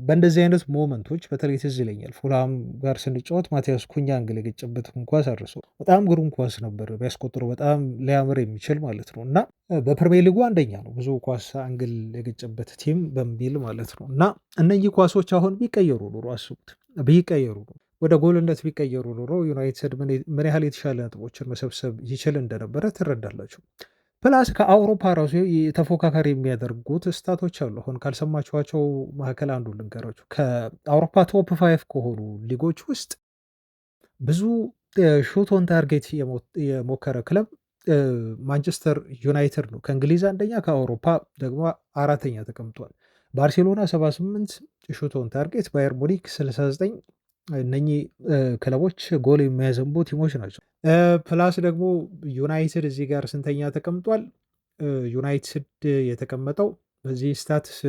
በእንደዚህ አይነት ሞመንቶች በተለይ ትዝ ይለኛል ፉልሃም ጋር ስንጫወት ማቲያስ ኩኛ አንግል የገጨበትን ኳስ አድርሰው በጣም ግሩም ኳስ ነበር ቢያስቆጥረው በጣም ሊያምር የሚችል ማለት ነው። እና በፕሪሚየር ሊጉ አንደኛ ነው ብዙ ኳስ አንግል የገጨበት ቲም በሚል ማለት ነው። እና እነኚህ ኳሶች አሁን ቢቀየሩ ኖሮ አስቡት ቢቀየሩ ኖሮ ወደ ጎልነት ቢቀየሩ ኖሮ ዩናይትድ ምን ያህል የተሻለ ነጥቦችን መሰብሰብ ይችል እንደነበረ ትረዳላችሁ። ፕላስ ከአውሮፓ ራሱ ተፎካካሪ የሚያደርጉት ስታቶች አሉ። አሁን ካልሰማችኋቸው መካከል አንዱ ልንገራችሁ። ከአውሮፓ ቶፕ 5 ከሆኑ ሊጎች ውስጥ ብዙ ሹት ኦን ታርጌት የሞከረ ክለብ ማንቸስተር ዩናይትድ ነው። ከእንግሊዝ አንደኛ፣ ከአውሮፓ ደግሞ አራተኛ ተቀምጧል። ባርሴሎና 78 ሹት ኦን ታርጌት፣ ባየር ሙኒክ 69። እነኚህ ክለቦች ጎል የሚያዘንቡ ቲሞች ናቸው። ፕላስ ደግሞ ዩናይትድ እዚህ ጋር ስንተኛ ተቀምጧል? ዩናይትድ የተቀመጠው በዚህ ስታትስ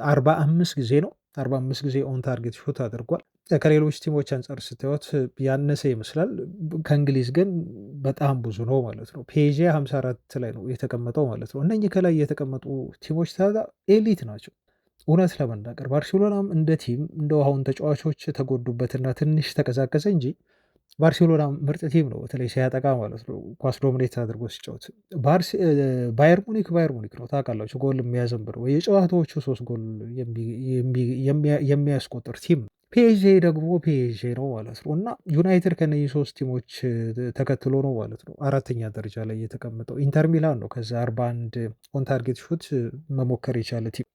45 ጊዜ ነው። 45 ጊዜ ኦን ታርጌት ሹት አድርጓል። ከሌሎች ቲሞች አንጻር ስታዩት ያነሰ ይመስላል። ከእንግሊዝ ግን በጣም ብዙ ነው ማለት ነው። ፔዤ 54 ላይ ነው የተቀመጠው ማለት ነው። እነኚህ ከላይ የተቀመጡ ቲሞች ታዲያ ኤሊት ናቸው። እውነት ለመናገር ባርሴሎናም እንደ ቲም እንደው አሁን ተጫዋቾች ተጎዱበትና ትንሽ ተቀዛቀዘ እንጂ ባርሴሎና ምርጥ ቲም ነው፣ በተለይ ሲያጠቃ ማለት ነው። ኳስ ዶሚኔት አድርጎ ሲጫወት ባየር ሙኒክ ነው ታውቃላችሁ፣ ጎል የሚያዘንብ ነው። የጨዋታዎቹ 3 ጎል የሚያስቆጥር ቲም ነው። ፒኤስጂ ደግሞ ፒኤስጂ ነው ማለት ነው። እና ዩናይትድ ከነዚህ 3 ቲሞች ተከትሎ ነው ማለት ነው 4ተኛ ደረጃ ላይ የተቀመጠው። ኢንተር ሚላን ነው ከዛ 41 ኦን ታርጌት ሹት መሞከር የቻለ ቲም።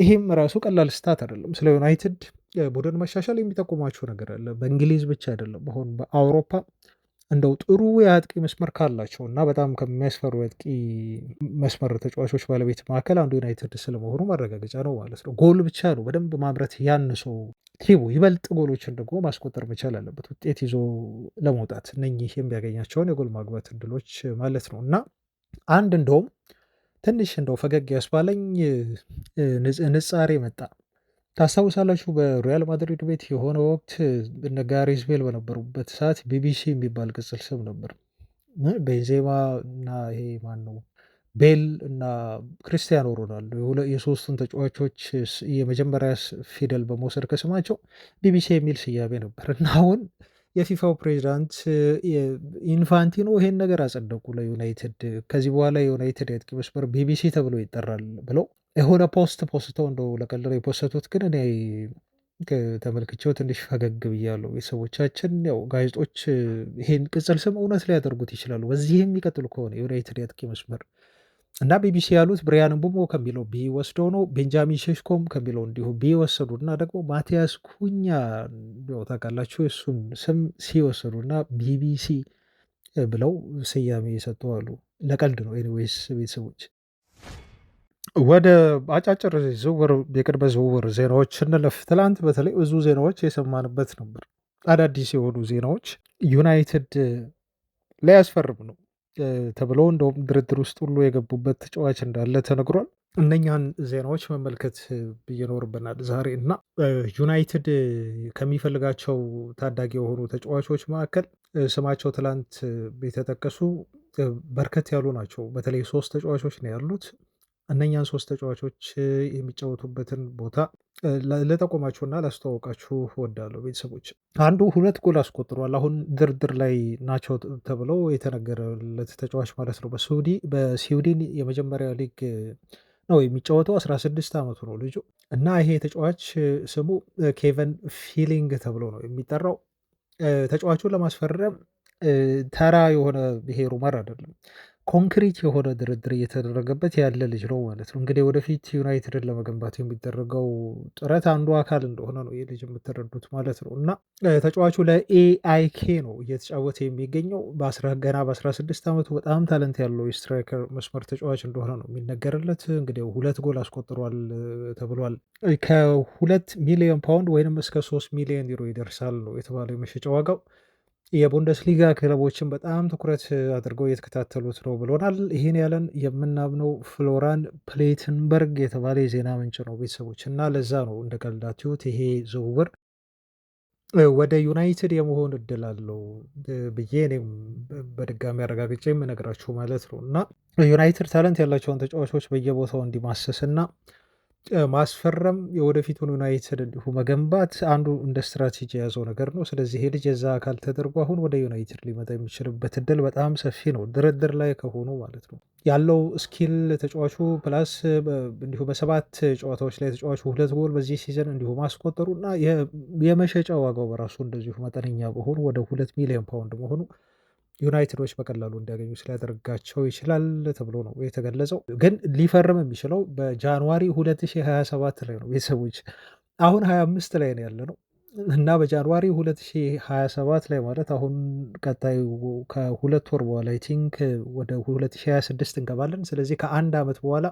ይሄም ራሱ ቀላል ስታት አይደለም። ስለ ዩናይትድ ቡድን መሻሻል የሚጠቁማቸው ነገር አለ። በእንግሊዝ ብቻ አይደለም፣ አሁን በአውሮፓ እንደው ጥሩ የአጥቂ መስመር ካላቸው እና በጣም ከሚያስፈሩ የአጥቂ መስመር ተጫዋቾች ባለቤት መካከል አንዱ ዩናይትድ ስለመሆኑ ማረጋገጫ ነው ማለት ነው። ጎል ብቻ ነው በደንብ ማምረት ያንሰው ቲሙ፣ ይበልጥ ጎሎችን ደግሞ ማስቆጠር መቻል አለበት ውጤት ይዞ ለመውጣት እነኚህ የሚያገኛቸውን የጎል ማግባት እድሎች ማለት ነው። እና አንድ እንደውም ትንሽ እንደው ፈገግ ያስባለኝ ንጻሬ መጣ። ታስታውሳላችሁ በሪያል ማድሪድ ቤት የሆነ ወቅት እነ ጋሬዝ ቤል በነበሩበት ሰዓት ቢቢሲ የሚባል ቅጽል ስም ነበር። ቤንዜማ እና ይሄ ማን ነው ቤል እና ክርስቲያኖ ሮናልዶ የሶስቱን ተጫዋቾች የመጀመሪያ ፊደል በመውሰድ ከስማቸው ቢቢሲ የሚል ስያሜ ነበር እና አሁን የፊፋው ፕሬዚዳንት ኢንፋንቲኖ ይሄን ነገር አጸደቁ ለዩናይትድ። ከዚህ በኋላ የዩናይትድ የአጥቂ መስመር ቢቢሲ ተብሎ ይጠራል ብለው የሆነ ፖስተው እንደው ለቀለለ የፖስተቱት ግን እኔ ተመልክቼው ትንሽ ፈገግ ብያለሁ። ቤተሰቦቻችን ያው ጋዜጦች ይሄን ቅጽል ስም እውነት ሊያደርጉት ይችላሉ በዚህ የሚቀጥሉ ከሆነ የዩናይትድ የአጥቂ መስመር እና ቢቢሲ ያሉት ብሪያን ምቡሞ ከሚለው ቢ ወስደው ነው። ቤንጃሚን ሼሽኮም ከሚለው እንዲሁ ቢ ወሰዱ እና ደግሞ ማቲያስ ኩኛ ታውቃላችሁ እሱን ስም ሲወሰዱ እና ቢቢሲ ብለው ስያሜ የሰጡ አሉ። ለቀልድ ነው። ኤኒዌይስ ቤተሰቦች ወደ አጫጭር ዝውውር የቅድመ ዝውውር ዜናዎች እንለፍ። ትላንት በተለይ ብዙ ዜናዎች የሰማንበት ነበር። አዳዲስ የሆኑ ዜናዎች ዩናይትድ ሊያስፈርም ነው ተብሎ እንደውም ድርድር ውስጥ ሁሉ የገቡበት ተጫዋች እንዳለ ተነግሯል። እነኛን ዜናዎች መመልከት ይኖርብናል ዛሬ እና ዩናይትድ ከሚፈልጋቸው ታዳጊ የሆኑ ተጫዋቾች መካከል ስማቸው ትላንት የተጠቀሱ በርከት ያሉ ናቸው። በተለይ 3 ተጫዋቾች ነው ያሉት። እነኛን 3 ተጫዋቾች የሚጫወቱበትን ቦታ ለጠቆማችሁና ላስተዋወቃችሁ እወዳለሁ። ቤተሰቦች አንዱ 2 ጎል አስቆጥሯል። አሁን ድርድር ላይ ናቸው ተብለው የተነገረለት ተጫዋች ማለት ነው። በስዊድን የመጀመሪያ ሊግ ነው የሚጫወተው። 16 ዓመቱ ነው ልጁ እና ይሄ ተጫዋች ስሙ ኬቨን ፊሊንግ ተብሎ ነው የሚጠራው። ተጫዋቹን ለማስፈረም ተራ የሆነ ይሄ ሩመር አይደለም፣ ኮንክሪት የሆነ ድርድር እየተደረገበት ያለ ልጅ ነው ማለት ነው። እንግዲህ ወደፊት ዩናይትድን ለመገንባት የሚደረገው ጥረት አንዱ አካል እንደሆነ ነው ይህ ልጅ የምትረዱት ማለት ነው። እና ተጫዋቹ ለኤአይኬ ነው እየተጫወተ የሚገኘው። ገና በ16 ዓመቱ በጣም ታለንት ያለው የስትራይከር መስመር ተጫዋች እንደሆነ ነው የሚነገርለት። እንግዲህ 2 ጎል አስቆጥሯል ተብሏል። ከ2 ሚሊዮን ፓውንድ ወይም እስከ 3 ሚሊዮን ዩሮ ይደርሳል ነው የተባለው የመሸጫ ዋጋው። የቡንደስሊጋ ክለቦችን በጣም ትኩረት አድርገው እየተከታተሉት ነው ብሎናል። ይህን ያለን የምናምነው ፍሎራን ፕሌተንበርግ የተባለ የዜና ምንጭ ነው ቤተሰቦች፣ እና ለዛ ነው እንደ ቀልዳችሁት ይሄ ዝውውር ወደ ዩናይትድ የመሆን እድል አለው ብዬ እኔም በድጋሚ አረጋግጬ የምነግራችሁ ማለት ነው። እና ዩናይትድ ታለንት ያላቸውን ተጫዋቾች በየቦታው እንዲማሰስ እና ማስፈረም የወደፊቱን ዩናይትድ እንዲሁ መገንባት አንዱ እንደ ስትራቴጂ የያዘው ነገር ነው። ስለዚህ ይሄ ልጅ የዛ አካል ተደርጎ አሁን ወደ ዩናይትድ ሊመጣ የሚችልበት እድል በጣም ሰፊ ነው፣ ድርድር ላይ ከሆኑ ማለት ነው። ያለው ስኪል ተጫዋቹ ፕላስ እንዲሁ በ7 ጨዋታዎች ላይ ተጫዋቹ 2 ጎል በዚህ ሲዘን እንዲሁ ማስቆጠሩ እና የመሸጫ ዋጋው በራሱ እንደዚሁ መጠነኛ በሆኑ ወደ 2 ሚሊዮን ፓውንድ መሆኑ ዩናይትዶች በቀላሉ እንዲያገኙ ስሊያደርጋቸው ይችላል ተብሎ ነው የተገለጸው። ግን ሊፈርም የሚችለው በጃንዋሪ 2027 ላይ ነው ቤተሰቦች። አሁን 25 ላይ ነው ያለ ነው እና በጃንዋሪ 2027 ላይ ማለት አሁን ቀጣዩ ከ2 ወር በኋላ አይ ቲንክ ወደ 2026 እንገባለን። ስለዚህ ከ1 ዓመት በኋላ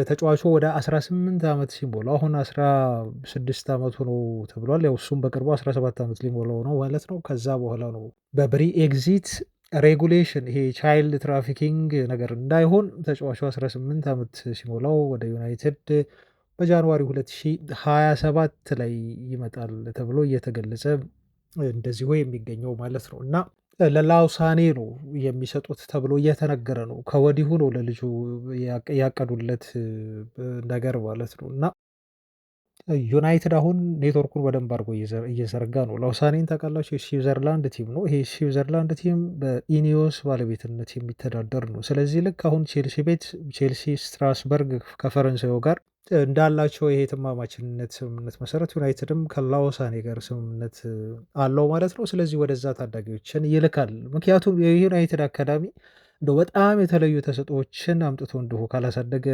ተጫዋቹ ወደ 18 ዓመት ሲሞላው አሁን 16 ዓመቱ ነው ተብሏል። ያው እሱም በቅርቡ 17 ዓመት ሊሞላው ነው ማለት ነው። ከዛ በኋላ ነው በብሪ ኤግዚት ሬጉሌሽን ይሄ ቻይልድ ትራፊኪንግ ነገር እንዳይሆን ተጫዋቹ 18 ዓመት ሲሞላው ወደ ዩናይትድ በጃንዋሪ 2027 ላይ ይመጣል ተብሎ እየተገለጸ እንደዚሁ የሚገኘው ማለት ነው። እና ለላውሳኔ ነው የሚሰጡት ተብሎ እየተነገረ ነው። ከወዲሁ ነው ለልጁ ያቀዱለት ነገር ማለት ነው። እና ዩናይትድ አሁን ኔትወርኩን በደንብ አድርጎ እየዘረጋ ነው። ላውሳኔን ታውቃላችሁ? የስዊዘርላንድ ቲም ነው። ይሄ ስዊዘርላንድ ቲም በኢኒዮስ ባለቤትነት የሚተዳደር ነው። ስለዚህ ልክ አሁን ቼልሲ ቤት ቼልሲ ስትራስበርግ ከፈረንሳዩ ጋር እንዳላቸው ይሄ ትማማችነት ስምምነት መሰረት ዩናይትድም ከላውሳኔ ጋር ስምምነት አለው ማለት ነው። ስለዚህ ወደዛ ታዳጊዎችን ይልካል። ምክንያቱም የዩናይትድ አካዳሚ እንደው በጣም የተለዩ ተሰጥኦዎችን አምጥቶ እንዲሁ ካላሳደገ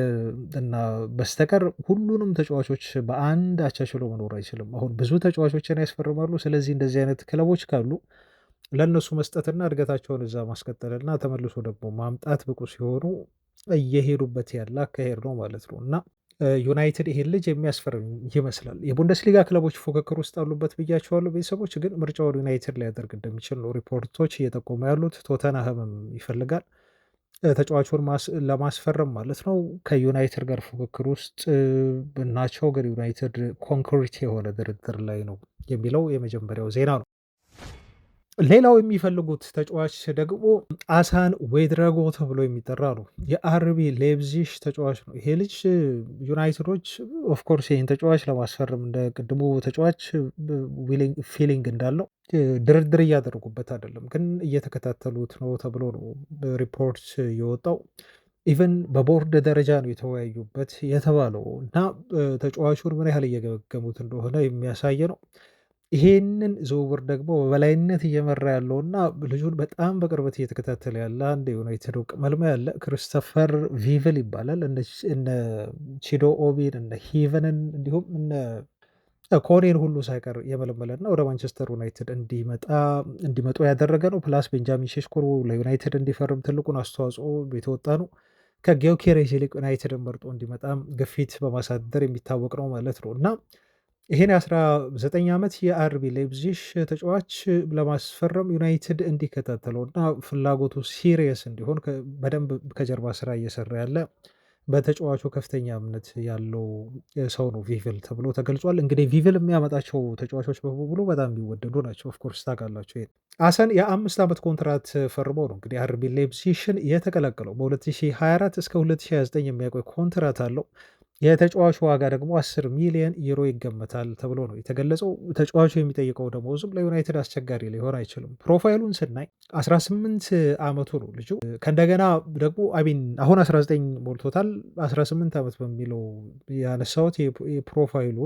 እና በስተቀር ሁሉንም ተጫዋቾች በአንድ አቻችሎ መኖር አይችልም። አሁን ብዙ ተጫዋቾችን ያስፈርማሉ። ስለዚህ እንደዚህ አይነት ክለቦች ካሉ ለእነሱ መስጠትና እድገታቸውን እዛ ማስቀጠልና ተመልሶ ደግሞ ማምጣት ብቁ ሲሆኑ እየሄዱበት ያለ አካሄድ ነው ማለት ነው። እና ዩናይትድ ይሄን ልጅ የሚያስፈርም ይመስላል። የቡንደስሊጋ ክለቦች ፉክክር ውስጥ አሉበት ብያቸዋለሁ ቤተሰቦች። ግን ምርጫውን ዩናይትድ ሊያደርግ እንደሚችል ነው ሪፖርቶች እየጠቆሙ ያሉት። ቶተንሃምም ይፈልጋል ተጫዋቹን ለማስፈረም ማለት ነው። ከዩናይትድ ጋር ፉክክር ውስጥ ናቸው። ግን ዩናይትድ ኮንክሪት የሆነ ድርድር ላይ ነው የሚለው የመጀመሪያው ዜና ነው። ሌላው የሚፈልጉት ተጫዋች ደግሞ አሳን ዌድረጎ ተብሎ የሚጠራ ነው። የአርቢ ሌብዚሽ ተጫዋች ነው ይሄ ልጅ። ዩናይትዶች ኦፍኮርስ ይህን ተጫዋች ለማስፈረም እንደ ቅድሙ ተጫዋች ፊሊንግ እንዳለው ድርድር እያደረጉበት አይደለም፣ ግን እየተከታተሉት ነው ተብሎ ነው ሪፖርት የወጣው። ኢቨን በቦርድ ደረጃ ነው የተወያዩበት የተባለው እና ተጫዋቹን ምን ያህል እየገመገሙት እንደሆነ የሚያሳይ ነው። ይሄንን ዝውውር ደግሞ በበላይነት እየመራ ያለውና ልጁን በጣም በቅርበት እየተከታተለ ያለ አንድ የዩናይትድ እውቅ መልማይ ያለ ክሪስቶፈር ቪቭል ይባላል። እነ ቺዶ ኦቢን እነ ሂቨንን እንዲሁም እነ ኮኔን ሁሉ ሳይቀር የመለመለና ወደ ማንቸስተር ዩናይትድ እንዲመጡ ያደረገ ነው። ፕላስ ቤንጃሚን ሼሽኮ ለዩናይትድ እንዲፈርም ትልቁን አስተዋጽኦ የተወጣ ነው። ከጊዮኬሬስ ይልቅ ዩናይትድን መርጦ እንዲመጣም ግፊት በማሳደር የሚታወቅ ነው ማለት ነው እና ይህን የ19 ዓመት የአርቢ ሌipzig ተጫዋች ለማስፈረም ዩናይትድ እንዲከታተለው እና ፍላጎቱ ሲሪየስ እንዲሆን በደንብ ከጀርባ ስራ እየሰራ ያለ በተጫዋቹ ከፍተኛ እምነት ያለው ሰው ነው ቪቭል ተብሎ ተገልጿል። እንግዲህ ቪቭል የሚያመጣቸው ተጫዋቾች በሙሉ በጣም የሚወደዱ ናቸው። ኦፍኮርስ ታውቃላችሁ። ይሄን አሰን የ5 ዓመት ኮንትራት ፈርሞ ነው እንግዲህ አርቢ ሌipzigን የተቀላቀለው በ2024 እስከ 2029 የሚያቆይ ኮንትራት አለው። የተጫዋቹ ዋጋ ደግሞ 10 ሚሊዮን ዩሮ ይገመታል ተብሎ ነው የተገለጸው። ተጫዋቹ የሚጠይቀው ደሞዝም ለዩናይትድ አስቸጋሪ ሊሆን አይችልም። ፕሮፋይሉን ስናይ 18 ዓመቱ ነው ልጁ። ከእንደገና ደግሞ አሁን 19 ሞልቶታል። 18 ዓመት በሚለው ያነሳሁት የፕሮፋይሉ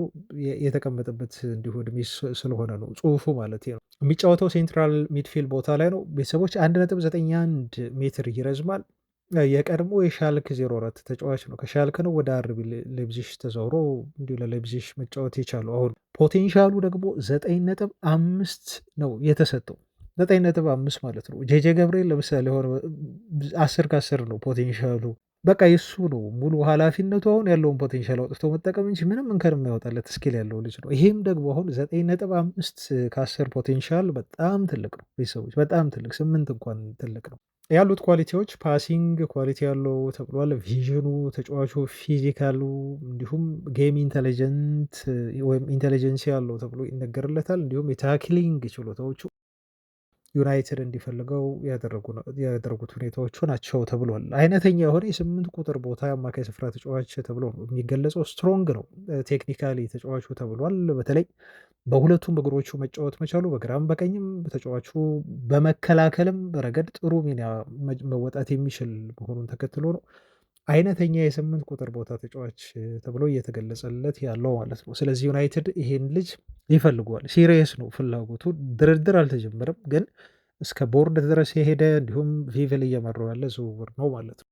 የተቀመጠበት እንዲሁ እድሜ ስለሆነ ነው ጽሁፉ ማለት ነው። የሚጫወተው ሴንትራል ሚድፊልድ ቦታ ላይ ነው። ቤተሰቦች 1.91 ሜትር ይረዝማል። የቀድሞ የሻልክ 04 ተጫዋች ነው። ከሻልክ ነው ወደ አርቢ ሌipzig ተዘውሮ እንዲሁ ለሌipzig መጫወት የቻለው። አሁን ፖቴንሻሉ ደግሞ 9.5 ነው የተሰጠው። 9.5 ማለት ነው። ጄጄ ገብርኤል ለምሳሌ ሆነ 10 ከ10 ነው ፖቴንሻሉ። በቃ የሱ ነው ሙሉ ኃላፊነቱ አሁን ያለውን ፖቴንሻል አውጥቶ መጠቀም እንጂ ምንም እንከን የማይወጣለት ስኪል ያለው ልጅ ነው። ይሄም ደግሞ አሁን 9.5 ከ10 ፖቴንሻል በጣም ትልቅ ነው ቤተሰቦች፣ በጣም ትልቅ 8 እንኳን ትልቅ ነው። ያሉት ኳሊቲዎች ፓሲንግ ኳሊቲ ያለው ተብሏል። ቪዥኑ፣ ተጫዋቹ ፊዚካሉ፣ እንዲሁም ጌም ኢንቴሊጀንት ወይም ኢንቴሊጀንስ ያለው ተብሎ ይነገርለታል። እንዲሁም የታክሊንግ ችሎታዎቹ ዩናይትድ እንዲፈልገው ያደረጉት ሁኔታዎቹ ናቸው ተብሏል። አይነተኛ የሆነ የ8 ቁጥር ቦታ አማካይ ስፍራ ተጫዋች ተብሎ ነው የሚገለጸው። ስትሮንግ ነው ቴክኒካሊ ተጫዋቹ ተብሏል። በተለይ በሁለቱም እግሮቹ መጫወት መቻሉ በግራም በቀኝም ተጫዋቹ በመከላከልም ረገድ ጥሩ ሚና መወጣት የሚችል መሆኑን ተከትሎ ነው አይነተኛ የ8 ቁጥር ቦታ ተጫዋች ተብሎ እየተገለጸለት ያለው ማለት ነው። ስለዚህ ዩናይትድ ይሄን ልጅ ይፈልገዋል። ሲሪየስ ነው ፍላጎቱ። ድርድር አልተጀመረም፣ ግን እስከ ቦርድ ድረስ የሄደ እንዲሁም ቪቭል እየመራው ያለ ዝውውር ነው ማለት ነው።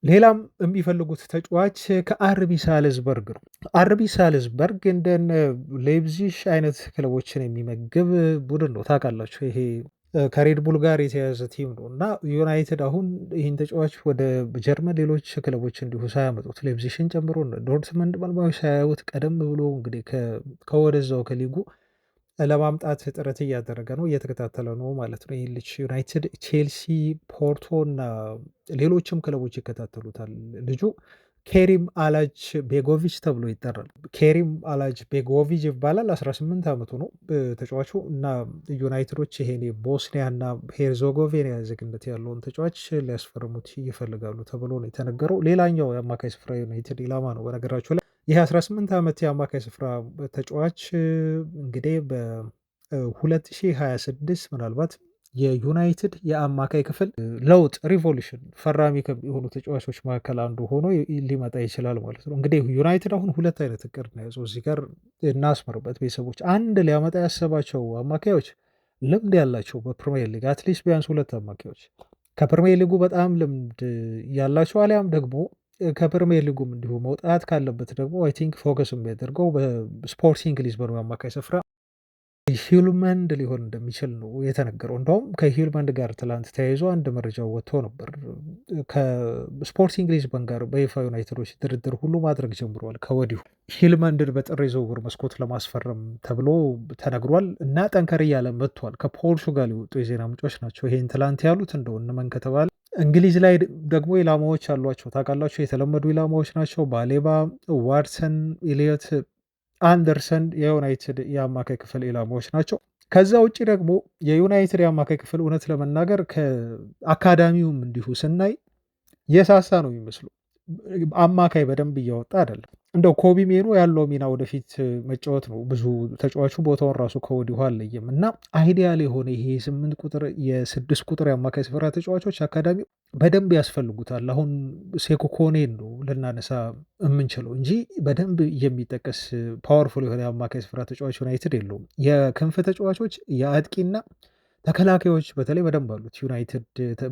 ሌላም የሚፈልጉት ተጫዋች ከአርቢ ሳልዝበርግ ነው። አርቢ ሳልዝበርግ እንደነ ሌipzig አይነት ክለቦችን የሚመግብ ቡድን ነው። ታውቃላችሁ ይሄ ከሬድቡል ጋር የተያያዘ ቲም ነው እና ዩናይትድ አሁን ይህን ተጫዋች ወደ ጀርመን ሌሎች ክለቦች እንዲሁ ሳያመጡት ሌipzigን ጨምሮ ዶርትመንድ መልማዮች ሳያዩት ቀደም ብሎ እንግዲህ ከወደዛው ከሊጉ ለማምጣት ጥረት እያደረገ ነው፣ እየተከታተለ ነው ማለት ነው። ይህ ልጅ ዩናይትድ፣ ቼልሲ፣ ፖርቶ እና ሌሎችም ክለቦች ይከታተሉታል። ልጁ ኬሪም አላጅ ቤጎቪች ተብሎ ይጠራል። ኬሪም አላጅ ቤጎቪች ይባላል። 18 ዓመቱ ነው ተጫዋቹ እና ዩናይትዶች ይሄን ቦስኒያ እና ሄርዞጎቬና ዜግነት ያለውን ተጫዋች ሊያስፈርሙት ይፈልጋሉ ተብሎ ነው የተነገረው። ሌላኛው የአማካይ ስፍራ ዩናይትድ ኢላማ ነው በነገራቸው ላይ። ይህ 18 ዓመት የአማካይ ስፍራ ተጫዋች እንግዲህ በ2026 ምናልባት የዩናይትድ የአማካይ ክፍል ለውጥ ሪቮሉሽን ፈራሚ ከሚሆኑ ተጫዋቾች መካከል አንዱ ሆኖ ሊመጣ ይችላል ማለት ነው። እንግዲህ ዩናይትድ አሁን ሁለት አይነት እቅድ ነው ያዘው። እዚህ ጋር እናስመርበት ቤተሰቦች። አንድ ሊያመጣ ያሰባቸው አማካዮች ልምድ ያላቸው በፕሪሚየር ሊግ አትሊስት ቢያንስ 2 አማካዮች ከፕሪሚየር ሊጉ በጣም ልምድ ያላቸው አሊያም ደግሞ ከፕሪሚየር ሊጉም እንዲሁ መውጣት ካለበት ደግሞ አይ ቲንክ ፎከስ የሚያደርገው በስፖርቲንግ ሊዝበን አማካይ ስፍራ ሂልመንድ ሊሆን እንደሚችል ነው የተነገረው። እንደውም ከሂልመንድ ጋር ትላንት ተያይዞ አንድ መረጃ ወጥቶ ነበር። ከስፖርቲንግ ሊዝበን ጋር በይፋ ዩናይትዶች ድርድር ሁሉ ማድረግ ጀምረዋል ከወዲሁ ሂልመንድን በጥር የዝውውር መስኮት ለማስፈረም ተብሎ ተነግሯል እና ጠንከር እያለ መጥቷል። ከፖርቹጋል የወጡ የዜና ምንጮች ናቸው ይሄን ትላንት ያሉት። እንደው እንመን ከተባለ እንግሊዝ ላይ ደግሞ ኢላማዎች አሏቸው ታውቃላቸው። የተለመዱ ኢላማዎች ናቸው። ባሌባ፣ ዋትሰን፣ ኢሊዮት አንደርሰን የዩናይትድ የአማካይ ክፍል ኢላማዎች ናቸው። ከዛ ውጭ ደግሞ የዩናይትድ የአማካይ ክፍል እውነት ለመናገር ከአካዳሚውም እንዲሁ ስናይ የሳሳ ነው የሚመስሉ አማካይ በደንብ እያወጣ አይደለም። እንደው ኮቢ ሜኑ ያለው ሚና ወደፊት መጫወት ነው። ብዙ ተጫዋቹ ቦታውን ራሱ ከወዲሁ አለየም እና አይዲያል የሆነ ይሄ 8 ቁጥር የ6 ቁጥር የአማካይ ስፍራ ተጫዋቾች አካዳሚ በደንብ ያስፈልጉታል። አሁን ሴኮኮኔን ነው ልናነሳ የምንችለው እንጂ በደንብ የሚጠቀስ ፓወርፉል የሆነ የአማካይ ስፍራ ተጫዋች ዩናይትድ የለውም። የክንፍ ተጫዋቾች የአጥቂና ተከላካዮች በተለይ በደንብ አሉት ዩናይትድ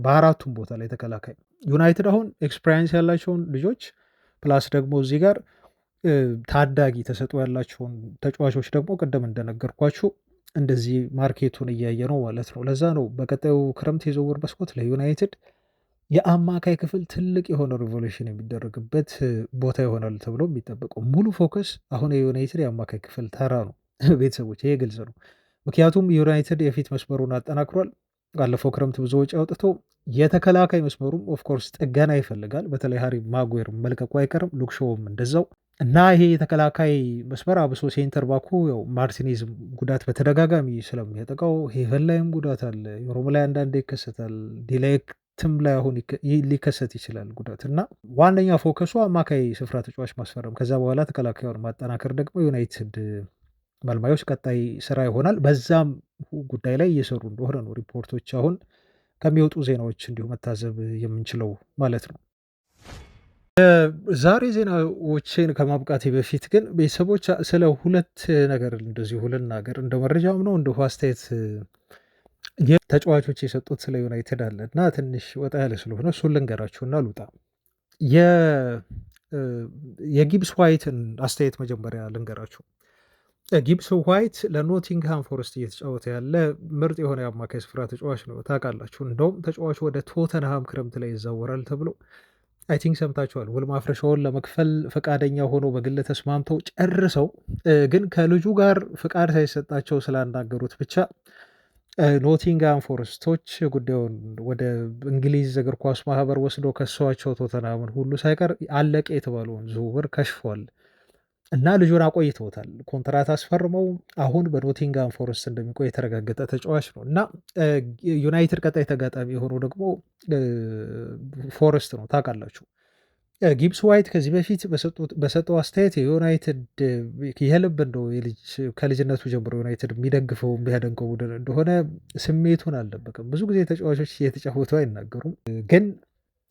በአራቱም ቦታ ላይ ተከላካይ። ዩናይትድ አሁን ኤክስፔሪንስ ያላቸውን ልጆች ፕላስ ደግሞ እዚህ ጋር ታዳጊ ተሰጥኦ ያላቸውን ተጫዋቾች ደግሞ ቅድም እንደነገርኳችሁ እንደዚህ ማርኬቱን እያየ ነው ማለት ነው። ለዛ ነው በቀጣዩ ክረምት የዝውውር መስኮት ለዩናይትድ የአማካይ ክፍል ትልቅ የሆነ ሪቮሉሽን የሚደረግበት ቦታ ይሆናል ተብሎ የሚጠበቀው። ሙሉ ፎከስ አሁን የዩናይትድ የአማካይ ክፍል ተራ ነው ቤተሰቦች፣ ይሄ ግልጽ ነው። ምክንያቱም ዩናይትድ የፊት መስመሩን አጠናክሯል። ባለፈው ክረምት ብዙ ወጪ አውጥቶ የተከላካይ መስመሩም ኦፍኮርስ ጥገና ይፈልጋል። በተለይ ሃሪ ማጉዌር መልቀቁ አይቀርም፣ ሉክሾውም እንደዛው እና ይሄ የተከላካይ መስመር አብሶ ሴንተር ባኩ ያው ማርቲኔዝ ጉዳት በተደጋጋሚ ስለሚያጠቃው ሄቨን ላይም ጉዳት አለ፣ ሮም ላይ አንዳንዴ ይከሰታል፣ ዲላይትም ላይ አሁን ሊከሰት ይችላል ጉዳት እና ዋነኛ ፎከሱ አማካይ ስፍራ ተጫዋች ማስፈረም፣ ከዛ በኋላ ተከላካዩን ማጠናከር ደግሞ ዩናይትድ መልማዮች ቀጣይ ስራ ይሆናል። በዛም ጉዳይ ላይ እየሰሩ እንደሆነ ነው ሪፖርቶች አሁን ከሚወጡ ዜናዎች እንዲሁ መታዘብ የምንችለው ማለት ነው። ዛሬ ዜናዎችን ከማብቃቴ በፊት ግን ቤተሰቦች ስለ ሁለት ነገር እንደዚሁ ልናገር። እንደ መረጃም ነው እንደ አስተያየት ተጫዋቾች የሰጡት ስለ ዩናይትድ አለ እና ትንሽ ወጣ ያለ ስለሆነ እሱን ልንገራችሁና ልውጣ። የጊብስ ዋይትን አስተያየት መጀመሪያ ልንገራችሁ። ጊብስ ዋይት ለኖቲንግሃም ፎረስት እየተጫወተ ያለ ምርጥ የሆነ የአማካይ ስፍራ ተጫዋች ነው ታውቃላችሁ። እንደውም ተጫዋቹ ወደ ቶተንሃም ክረምት ላይ ይዛወራል ተብሎ አይ ቲንክ ሰምታችኋል። ውል ማፍረሻውን ለመክፈል ፈቃደኛ ሆኖ በግል ተስማምተው ጨርሰው ግን ከልጁ ጋር ፍቃድ ሳይሰጣቸው ስላናገሩት ብቻ ኖቲንግሃም ፎረስቶች ጉዳዩን ወደ እንግሊዝ እግር ኳስ ማህበር ወስዶ ከሰዋቸው ቶተናምን ሁሉ ሳይቀር አለቀ የተባለውን ዝውውር ከሽፏል እና ልጁን አቆይተውታል። ኮንትራት አስፈርመው አሁን በኖቲንግሃም ፎረስት እንደሚቆይ የተረጋገጠ ተጫዋች ነው እና ዩናይትድ ቀጣይ ተጋጣሚ የሆነው ደግሞ ፎረስት ነው ታውቃላችሁ። ጊብስ ዋይት ከዚህ በፊት በሰጠው አስተያየት የዩናይትድ የልብ እንደው ከልጅነቱ ጀምሮ ዩናይትድ የሚደግፈው የሚያደንቀው ቡድን እንደሆነ ስሜቱን አልደበቅም። ብዙ ጊዜ ተጫዋቾች እየተጫወቱ አይናገሩም፣ ግን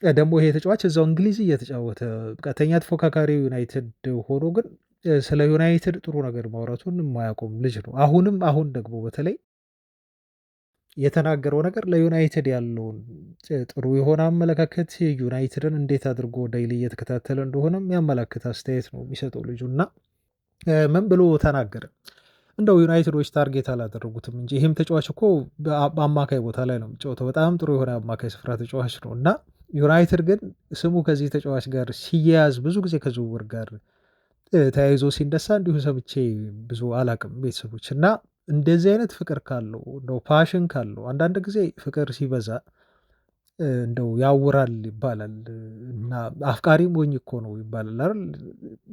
ደግሞ ይሄ ተጫዋች እዛው እንግሊዝ እየተጫወተ ቀጥተኛ ተፎካካሪ ዩናይትድ ሆኖ ግን ስለ ዩናይትድ ጥሩ ነገር ማውራቱን የማያቆም ልጅ ነው። አሁን ደግሞ በተለይ የተናገረው ነገር ለዩናይትድ ያለውን ጥሩ የሆነ አመለካከት ዩናይትድን እንዴት አድርጎ ዴይሊ እየተከታተለ እንደሆነ የሚያመላክት አስተያየት ነው የሚሰጠው ልጁ እና ምን ብሎ ተናገረ? እንደው ዩናይትዶች ታርጌት አላደረጉትም እንጂ ይህም ተጫዋች እኮ በአማካይ ቦታ ላይ ነው የሚጫወተው። በጣም ጥሩ የሆነ አማካይ ስፍራ ተጫዋች ነው እና ዩናይትድ ግን ስሙ ከዚህ ተጫዋች ጋር ሲያያዝ ብዙ ጊዜ ከዝውውር ጋር ተያይዞ ሲነሳ እንዲሁ ሰምቼ ብዙ አላቅም ቤተሰቦች እና እንደዚህ አይነት ፍቅር ካለው እንደው ፓሽን ካለው አንዳንድ ጊዜ ፍቅር ሲበዛ እንደው ያውራል ይባላል እና አፍቃሪ ሞኝ እኮ ነው ይባላል አይደል?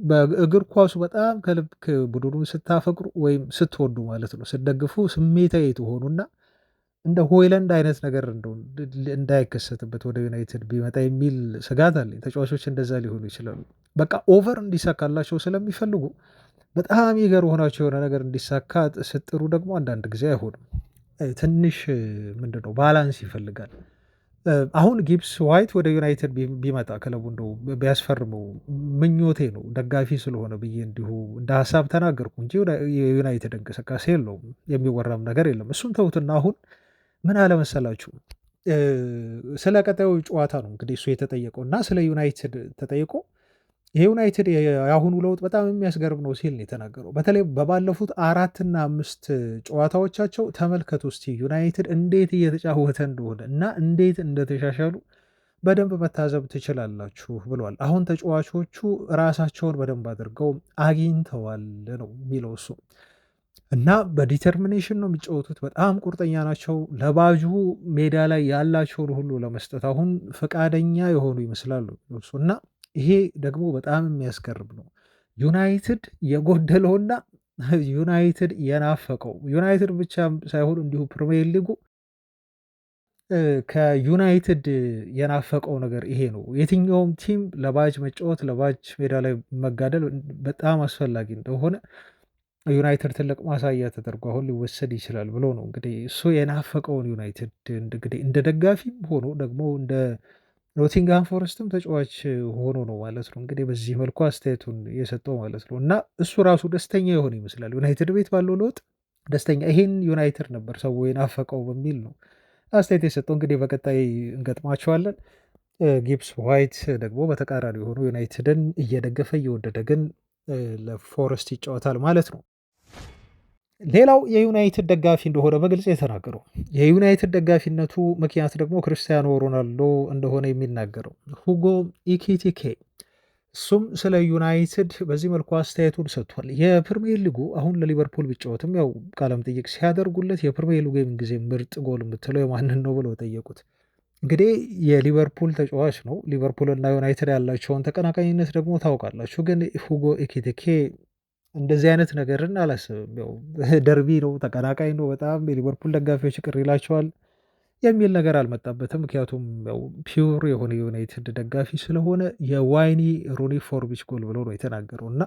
በእግር ኳሱ በጣም ከልብ ቡድኑን ስታፈቅሩ ወይም ስትወዱ ማለት ነው ስትደግፉ ስሜታዊ ትሆኑና እንደ ሆይለንድ አይነት ነገር እንደው እንዳይከሰትበት ወደ ዩናይትድ ቢመጣ የሚል ስጋት አለኝ። ተጫዋቾች እንደዛ ሊሆኑ ይችላሉ። በቃ ኦቨር እንዲሳካላቸው ስለሚፈልጉ በጣም ይገር ሆናቸው የሆነ ነገር እንዲሳካ ስትጥሩ ደግሞ አንዳንድ ጊዜ አይሆንም። ትንሽ ምንድነው ባላንስ ይፈልጋል። አሁን ጊብስ ዋይት ወደ ዩናይትድ ቢመጣ ክለቡ እንደው ቢያስፈርመው ምኞቴ ነው፣ ደጋፊ ስለሆነ ብዬ እንዲሁ እንደ ሀሳብ ተናገርኩ እንጂ የዩናይትድ እንቅስቃሴ የለውም፣ የሚወራም ነገር የለም። እሱን ተውትና አሁን ምን አለመሰላችሁ ስለ ቀጣዩ ጨዋታ ነው እንግዲህ እሱ የተጠየቀው እና ስለ ዩናይትድ ተጠይቆ የዩናይትድ የአሁኑ ለውጥ በጣም የሚያስገርም ነው ሲል ነው የተናገረው። በተለይ በባለፉት 4 እና 5 ጨዋታዎቻቸው ተመልከቱ እስቲ ዩናይትድ እንዴት እየተጫወተ እንደሆነ እና እንዴት እንደተሻሻሉ በደንብ መታዘብ ትችላላችሁ ብሏል። አሁን ተጫዋቾቹ ራሳቸውን በደንብ አድርገው አግኝተዋል ነው የሚለው እሱ እና በዲተርሚኔሽን ነው የሚጫወቱት። በጣም ቁርጠኛ ናቸው። ለባጁ ሜዳ ላይ ያላቸውን ሁሉ ለመስጠት አሁን ፈቃደኛ የሆኑ ይመስላሉ እሱ እና ይሄ ደግሞ በጣም የሚያስገርም ነው። ዩናይትድ የጎደለውና ዩናይትድ የናፈቀው ዩናይትድ ብቻ ሳይሆን እንዲሁ ፕሪሚየር ሊጉ ከዩናይትድ የናፈቀው ነገር ይሄ ነው። የትኛውም ቲም ለባጅ መጫወት ለባጅ ሜዳ ላይ መጋደል በጣም አስፈላጊ እንደሆነ ዩናይትድ ትልቅ ማሳያ ተደርጎ አሁን ሊወሰድ ይችላል ብሎ ነው እንግዲህ እሱ የናፈቀውን ዩናይትድ እንግዲህ እንደ ደጋፊም ሆኖ ደግሞ እንደ ኖቲንግሃም ፎረስትም ተጫዋች ሆኖ ነው ማለት ነው እንግዲህ በዚህ መልኩ አስተያየቱን የሰጠው ማለት ነው። እና እሱ ራሱ ደስተኛ የሆነ ይመስላል ዩናይትድ ቤት ባለው ለውጥ ደስተኛ፣ ይሄን ዩናይትድ ነበር ሰው የናፈቀው በሚል ነው አስተያየት የሰጠው። እንግዲህ በቀጣይ እንገጥማቸዋለን። ጊብስ ዋይት ደግሞ በተቃራኒ የሆኑ ዩናይትድን እየደገፈ እየወደደ ግን ለፎረስት ይጫወታል ማለት ነው። ሌላው የዩናይትድ ደጋፊ እንደሆነ በግልጽ የተናገረው የዩናይትድ ደጋፊነቱ ምክንያት ደግሞ ክርስቲያኖ ሮናልዶ እንደሆነ የሚናገረው ሁጎ ኢኪቲኬ እሱም ስለ ዩናይትድ በዚህ መልኩ አስተያየቱን ሰጥቷል። የፕሪሚየር ሊጉ አሁን ለሊቨርፑል ቢጫወትም ያው ቃለም ጥይቅ ሲያደርጉለት የፕሪሚየር ሊጉ ጊዜ ምርጥ ጎል የምትለው የማንን ነው ብለው ጠየቁት። እንግዲህ የሊቨርፑል ተጫዋች ነው። ሊቨርፑል እና ዩናይትድ ያላቸውን ተቀናቃኝነት ደግሞ ታውቃላችሁ። ግን ሁጎ ኢኪቲኬ እንደዚህ አይነት ነገርን አላስብም። ያው ደርቢ ነው፣ ተቀናቃኝ ነው፣ በጣም የሊቨርፑል ደጋፊዎች ቅር ይላቸዋል የሚል ነገር አልመጣበትም። ምክንያቱም ያው ፒውር የሆነ የዩናይትድ ደጋፊ ስለሆነ የዋይኒ ሩኒ ፎርቢች ጎል ብሎ ነው የተናገረው እና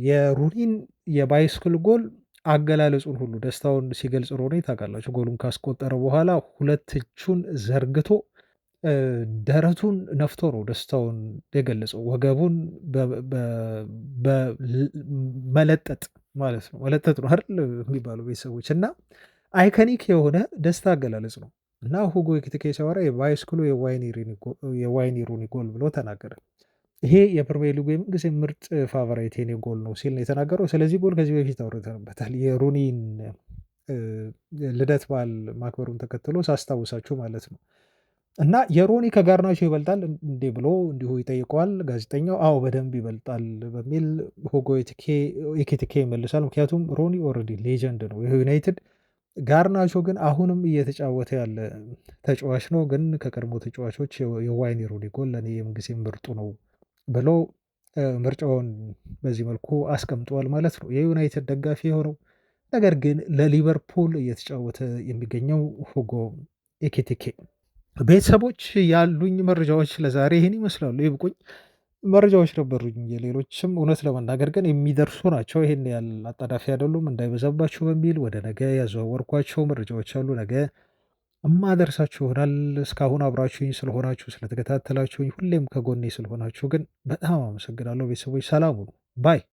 የሩኒን የባይስክል ጎል አገላለጹን ሁሉ ደስታውን ሲገልጽ ሮኒ ታውቃላችሁ፣ ጎሉን ካስቆጠረ በኋላ 2 እጁን ዘርግቶ ደረቱን ነፍቶ ነው ደስታውን የገለጸው። ወገቡን መለጠጥ ማለት ነው፣ መለጠጥ ነው አይደል የሚባለው ቤተሰቦች እና አይከኒክ የሆነ ደስታ አገላለጽ ነው እና ሁጎ ኤኪቲኬ ሲያወራ የባይስክሉ የዋይኒ ሩኒ ጎል ብሎ ተናገረ። ይሄ የፕሪሚየር ሊጉ ጊዜ ምርጥ ፋቨራይት የኔ ጎል ነው ሲል ነው የተናገረው። ስለዚህ ጎል ከዚህ በፊት አውርተንበታል። የሩኒን ልደት በዓል ማክበሩን ተከትሎ ሳስታውሳችሁ ማለት ነው። እና የሮኒ ከጋርናቾ ይበልጣል እንዴ ብሎ እንዲሁ ይጠይቀዋል ጋዜጠኛው። አዎ በደንብ ይበልጣል በሚል ሁጎ ኤኪቲኬ ይመልሳል። ምክንያቱም ሮኒ ኦልሬዲ ሌጀንድ ነው የዩናይትድ። ጋርናቾ ግን አሁንም እየተጫወተ ያለ ተጫዋች ነው። ግን ከቀድሞ ተጫዋቾች የዋይኒ ሩኒ ጎል ለእኔ የምንጊዜም ምርጡ ነው ብሎ ምርጫውን በዚህ መልኩ አስቀምጠዋል ማለት ነው የዩናይትድ ደጋፊ የሆነው። ነገር ግን ለሊቨርፑል እየተጫወተ የሚገኘው ሁጎ ኤኪቲኬ። ቤተሰቦች ያሉኝ መረጃዎች ለዛሬ ይህን ይመስላሉ። ይብቁኝ መረጃዎች ነበሩኝ። የሌሎችም እውነት ለመናገር ግን የሚደርሱ ናቸው። ይሄን ያህል አጣዳፊ አይደሉም እንዳይበዛባችሁ በሚል ወደ ነገ ያዘዋወርኳቸው መረጃዎች አሉ። ነገ እማደርሳችሁ ይሆናል። እስካሁን አብራችሁኝ ስለሆናችሁ ስለተከታተላችሁኝ፣ ሁሌም ከጎኔ ስለሆናችሁ ግን በጣም አመሰግናለሁ። ቤተሰቦች ሰላም ሁኑ ባይ